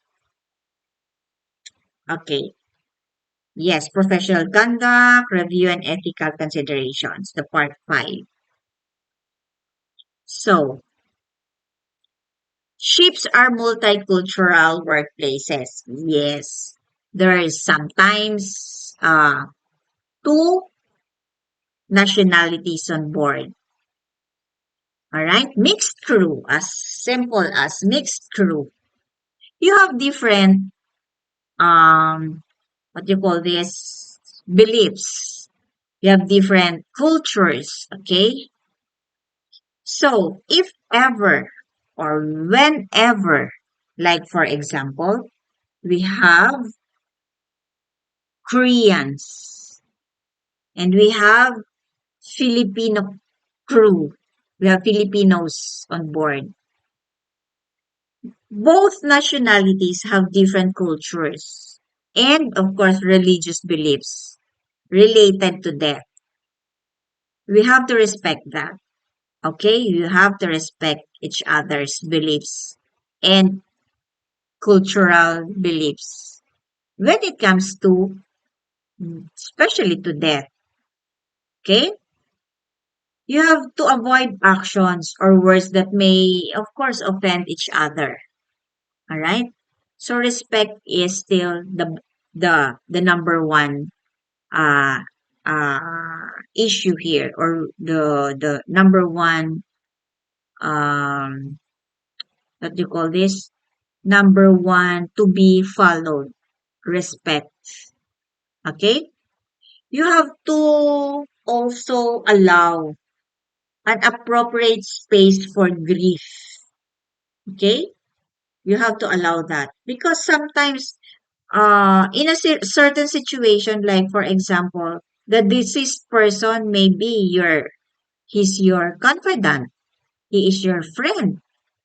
Okay. Yes, professional conduct, review, and ethical considerations, the part 5. So, ships are multicultural workplaces. Yes, there is sometimes two nationalities on board. All right, mixed crew, as simple as mixed crew. You have different what you call this beliefs. You have different cultures. Okay, so if ever or whenever, like for example, we have Koreans and we have Filipino crew. We have Filipinos on board. Both nationalities have different cultures and, of course, religious beliefs related to death. We have to respect that. Okay? You have to respect each other's beliefs and cultural beliefs when it comes to, especially to death. Okay? You have to avoid actions or words that may, of course, offend each other. All right. So respect is still the number one uh issue here, or the number one um what do you call this, number one to be followed. Respect. Okay. You have to also allow an appropriate space for grief. Okay. You have to allow that because sometimes in a certain situation, like for example, the deceased person may be he's your confidant, he is your friend,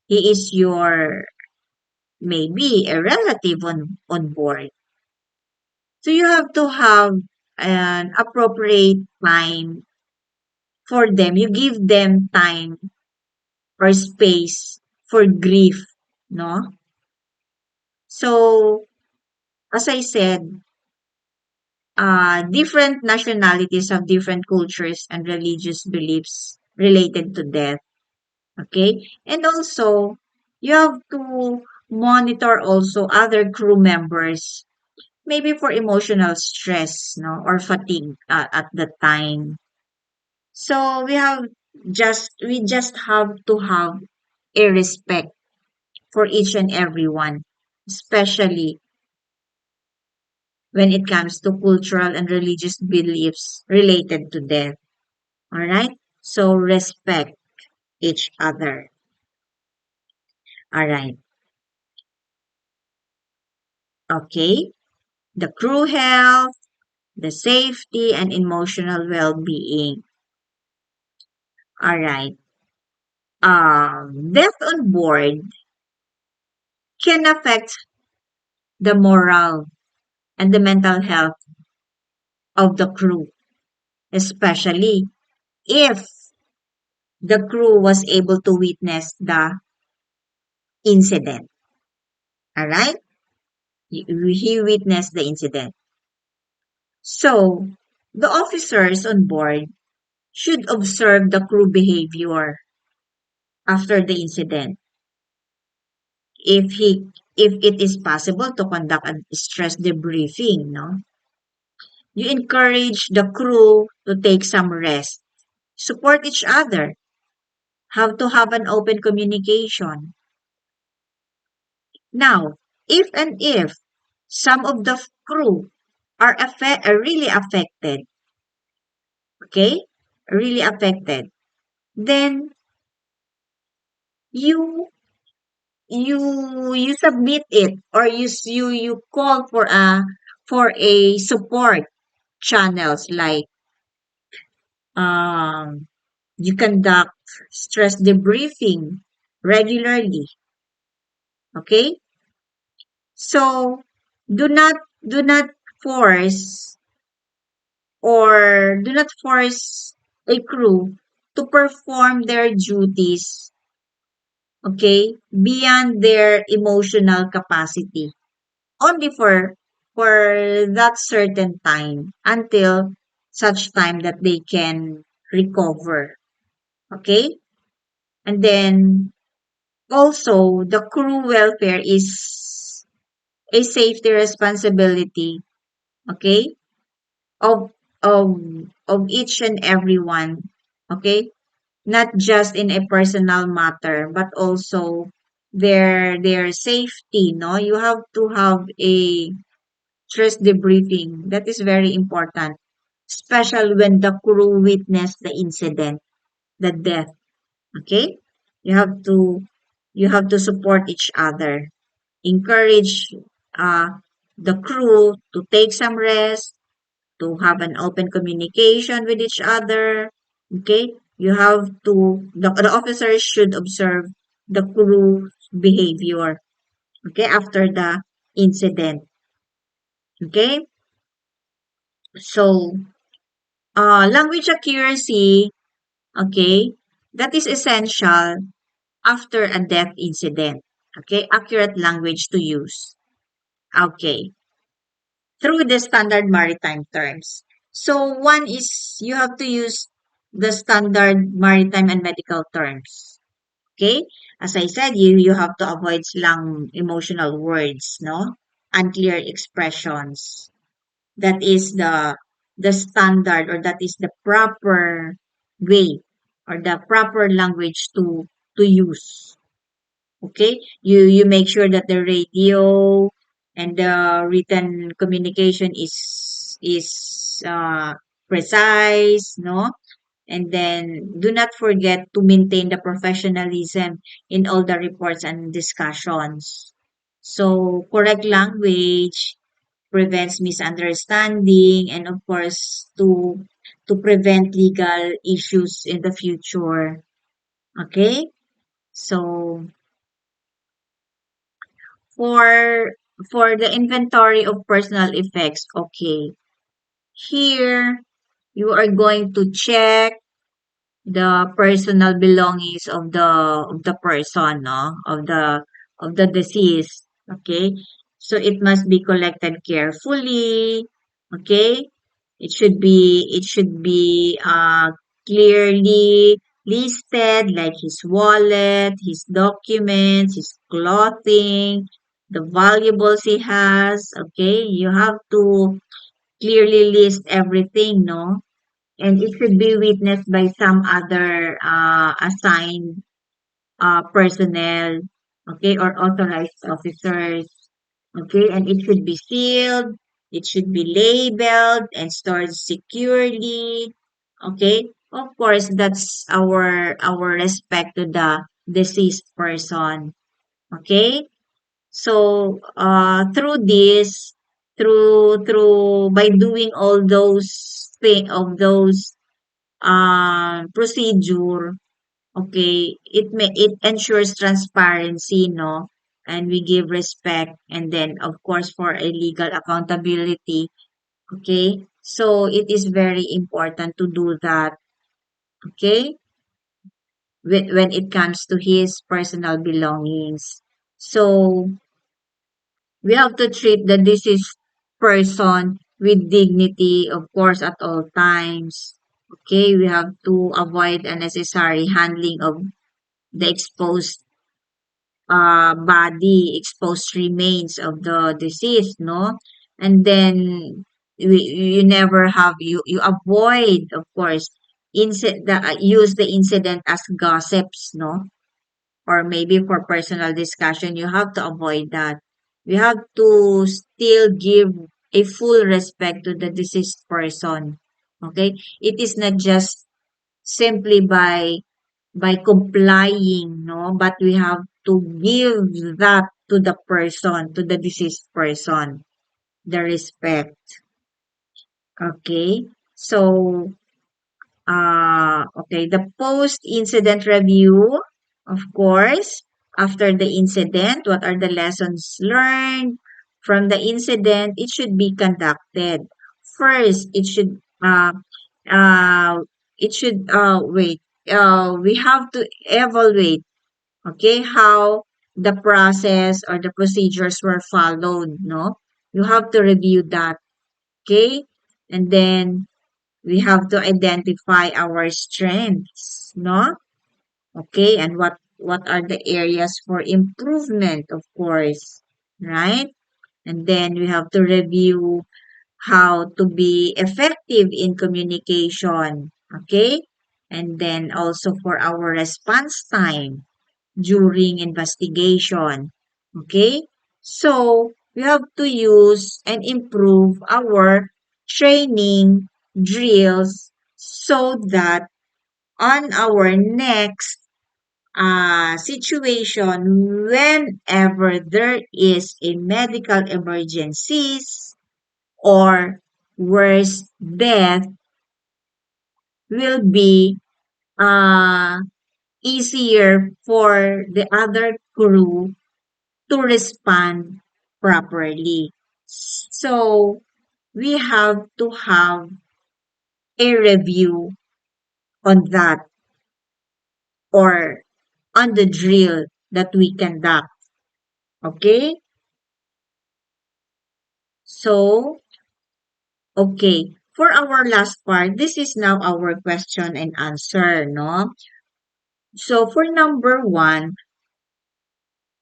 he is your maybe a relative on board. So you have to have an appropriate time for them. You give them time or space for grief, no? So as I said, different nationalities have different cultures and religious beliefs related to death. Okay. And also, you have to monitor also other crew members, maybe for emotional stress, no, or fatigue at the time. So we just have to have a respect for each and every one, especially when it comes to cultural and religious beliefs related to death. All right? So respect. each other. All right. Okay. The crew health, the safety, and emotional well-being. All right. Death on board can affect the morale and the mental health of the crew, especially if the crew was able to witness the incident. All right? He witnessed the incident. So, the officers on board should observe the crew behavior after the incident. If it is possible to conduct a stress debriefing, no? You encourage the crew to take some rest, support each other, have to have an open communication. Now, if some of the crew are really affected, okay, really affected, then you you submit it, or you call for a support channels, like you conduct stress debriefing regularly. Okay, so do not do not force do not force a crew to perform their duties, okay, beyond their emotional capacity, only for that certain time, until such time that they can recover. Okay? And then also, the crew welfare is a safety responsibility, okay, of of of each and every one, okay, not just in a personal matter, but also their safety. No, you have to have a stress debriefing. That is very important, especially when the crew witnessed the incident, the death. Okay, you have to you have to support each other, encourage uh, the crew to take some rest, to have an open communication with each other. Okay, you have to the officers should observe the crew's behavior. Okay, after the incident. Okay, so language accuracy. Okay, that is essential after a death incident. Okay, accurate language to use. Okay, through the standard maritime terms. So one is you have to use the standard maritime and medical terms. Okay? As I said, you have to avoid slang emotional words, no? Unclear expressions. That is the standard, or that is the proper way, or the proper language to use. Okay, you make sure that the radio and the written communication is precise, no, and then do not forget to maintain the professionalism in all the reports and discussions. So correct language prevents misunderstanding, and of course to prevent legal issues in the future. Okay, so For for the inventory of personal effects, okay. Here, you are going to check the personal belongings of the person, no? Of the deceased. Okay? So it must be collected carefully. Okay? It should be clearly listed, like his wallet, his documents, his clothing, the valuables he has. Okay? You have to clearly list everything, no? And it should be witnessed by some other assigned personnel, okay, or authorized officers, okay, and it should be sealed, it should be labeled and stored securely, okay. Of course, that's our respect to the deceased person. Okay? So, through this, through by doing all those thing of those procedure, okay, it ensures transparency, no? And we give respect, and then of course for a legal accountability, okay? So it is very important to do that, okay? When it comes to his personal belongings. So we have to treat the deceased person with dignity, of course, at all times. Okay, we have to avoid unnecessary handling of the exposed body, exposed remains of the deceased, no? And then you never have you avoid, of course, use the incident as gossips, no? Or maybe for personal discussion, you have to avoid that. You have to still give a full respect to the deceased person. Okay? It is not just simply by complying, no, but we have to give that to the person, to the deceased person, the respect. Okay? So, okay, the post-incident review, of course, after the incident, what are the lessons learned from the incident? It should be conducted. First, uh, wait, we have to evaluate, okay, how the process or the procedures were followed, no? You have to review that, okay? And then we have to identify our strengths, no? Okay, and what are the areas for improvement, of course, right? And then we have to review how to be effective in communication, okay? And then also for our response time during investigation, okay? So, we have to use and improve our training drills so that on our next situation, whenever there is a medical emergencies or worse, death will be uh, easier for the other crew to respond properly. So we have to have a review on that or on the drill that we conduct. Okay? So, okay. For our last part, this is now our question and answer, no? So for number one,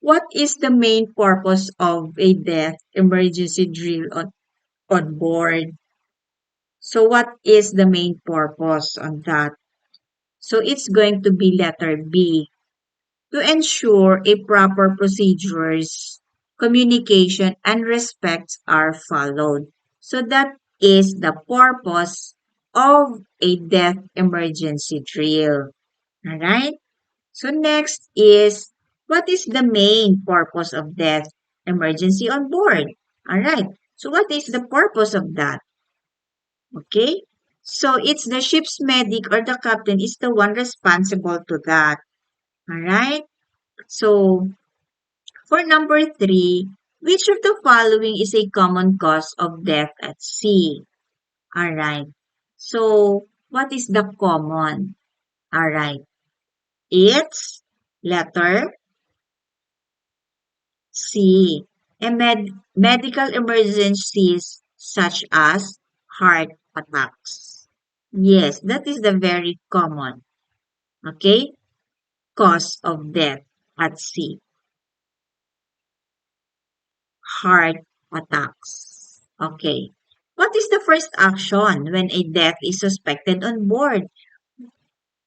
what is the main purpose of a death emergency drill on board? So what is the main purpose on that? So it's going to be letter B. To ensure a proper procedures, communication, and respects are followed. So that is the purpose of a death emergency drill. Alright? So next is, what is the main purpose of death emergency on board? Alright. So what is the purpose of that? Okay? So it's the ship's medic or the captain is the one responsible to that. Alright? So for number three, which of the following is a common cause of death at sea? Alright. So what is the common? Alright. It's letter C. Medical emergencies such as heart attacks. Yes, that is the very common, okay, cause of death at sea. Heart attacks. Okay. What is the first action when a death is suspected on board?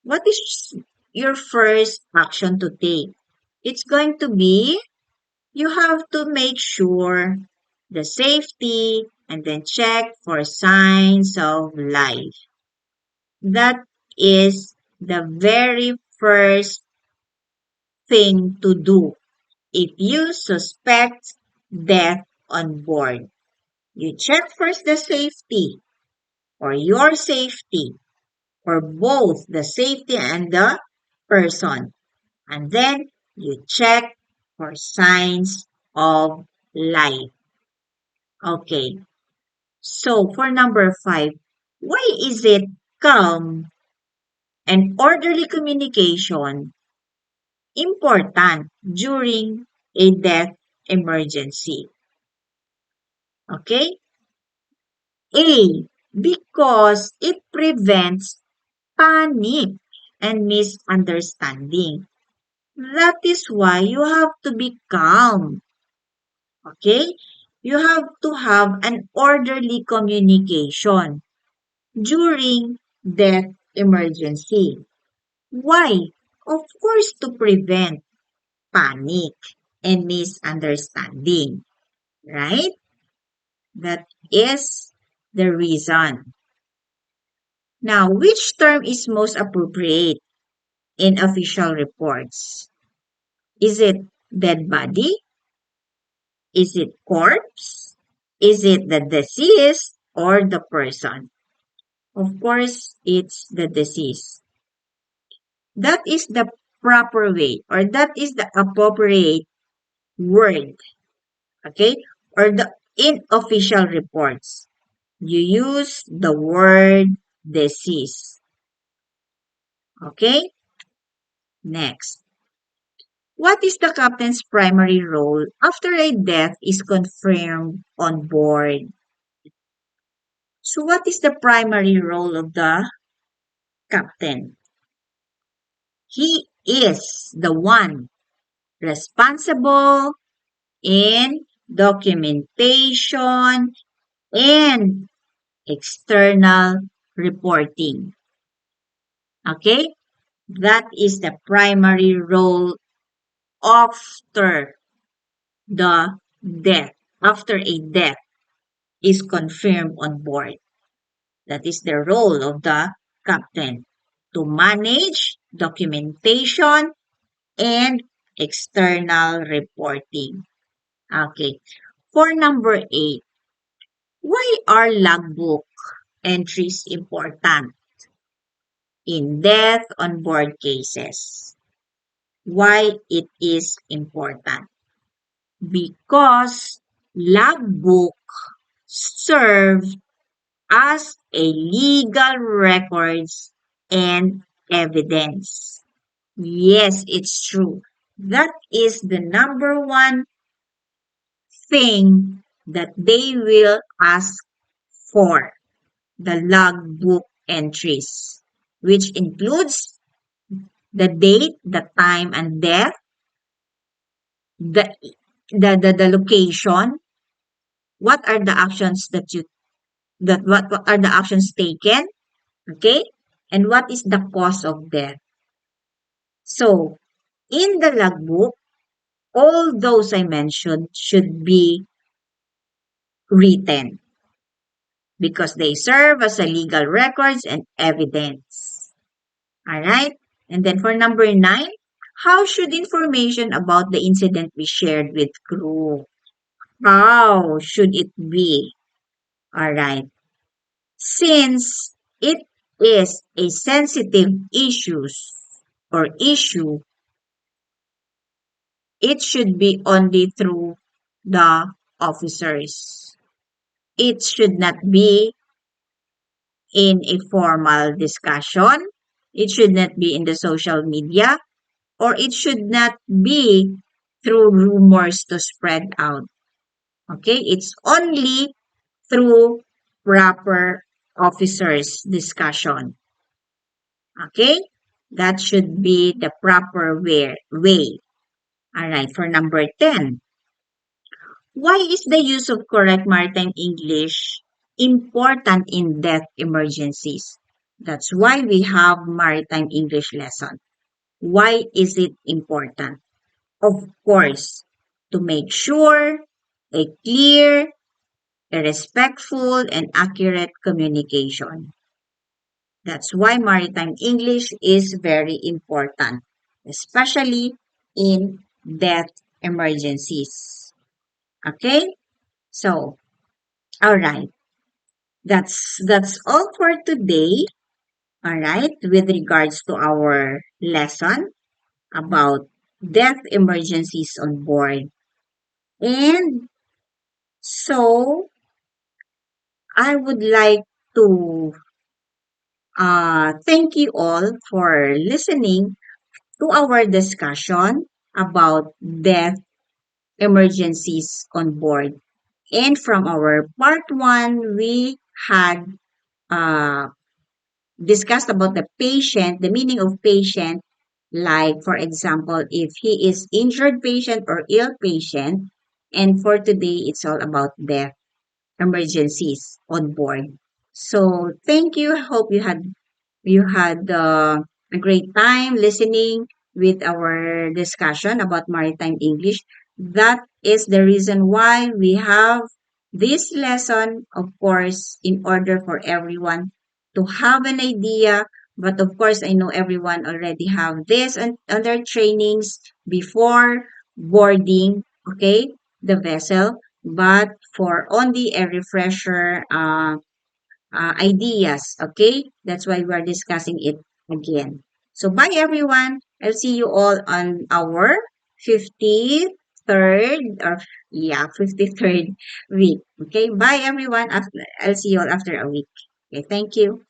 What is your first action to take? It's going to be, you have to make sure the safety and then check for signs of life. That is the very first thing to do if you suspect death on board? You check first the safety or your safety or both the safety and the person. And then you check for signs of life. Okay. So for number 5, why is it calm and orderly communication important during a death emergency? Okay? A, because it prevents panic and misunderstanding. That is why you have to be calm. Okay? You have to have an orderly communication during death emergency. Why? Of course, to prevent panic and misunderstanding, right? That is the reason. Now, which term is most appropriate in official reports? Is it dead body? Is it corpse? Is it the deceased or the person? Of course, it's the deceased. That is the proper way or that is the appropriate word, okay? Or the in official reports, you use the word deceased, okay? Next. What is the captain's primary role after a death is confirmed on board? So what is the primary role of the captain? He is the one responsible in documentation and external reporting. Okay? That is the primary role after the death, after a death is confirmed on board. That is the role of the captain to manage documentation and external reporting. Okay. For number 8, why are logbook entries important in death on board cases? Why it is important? Because logbook serve as a legal records and evidence. Yes, it's true. That is the number one thing that they will ask for, the logbook entries, which includes the date, the time and death, the the location, what are the actions that you that what are the actions taken, okay? And what is the cause of death? So, in the logbook, all those I mentioned should be written because they serve as a legal records and evidence. All right? And then for number 9, how should information about the incident be shared with crew? How should it be? All right. Since it is a sensitive issue, it should be only through the officers. It should not be in a formal discussion. It should not be in the social media, or it should not be through rumors to spread out. Okay? It's only through proper officers discussion. Okay? That should be the proper way. All right, for number 10. Why is the use of correct maritime English important in death emergencies? That's why we have maritime English lesson. Why is it important? Of course, to make sure a clear, a respectful, and accurate communication. That's why maritime English is very important, especially in death emergencies. Okay? So, all right. That's all for today. All right, with regards to our lesson about death emergencies on board. And so I would like to thank you all for listening to our discussion about death emergencies on board. And from our part one, we had uh, discussed about the patient, the meaning of patient, like for example, if he is injured patient or ill patient. And for today, it's all about death emergencies on board. So thank you. I hope you had a great time listening with our discussion about maritime English. That is the reason why we have this lesson, of course, in order for everyone to have an idea. But of course, I know everyone already have this on their trainings before boarding, okay, the vessel. But for only a refresher ideas. Okay, that's why we're discussing it again. So, bye everyone. I'll see you all on our 53rd or yeah, 53rd week. Okay, bye everyone. I'll see you all after a week. Okay, thank you.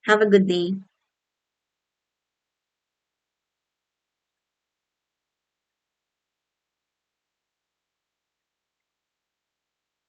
Have a good day.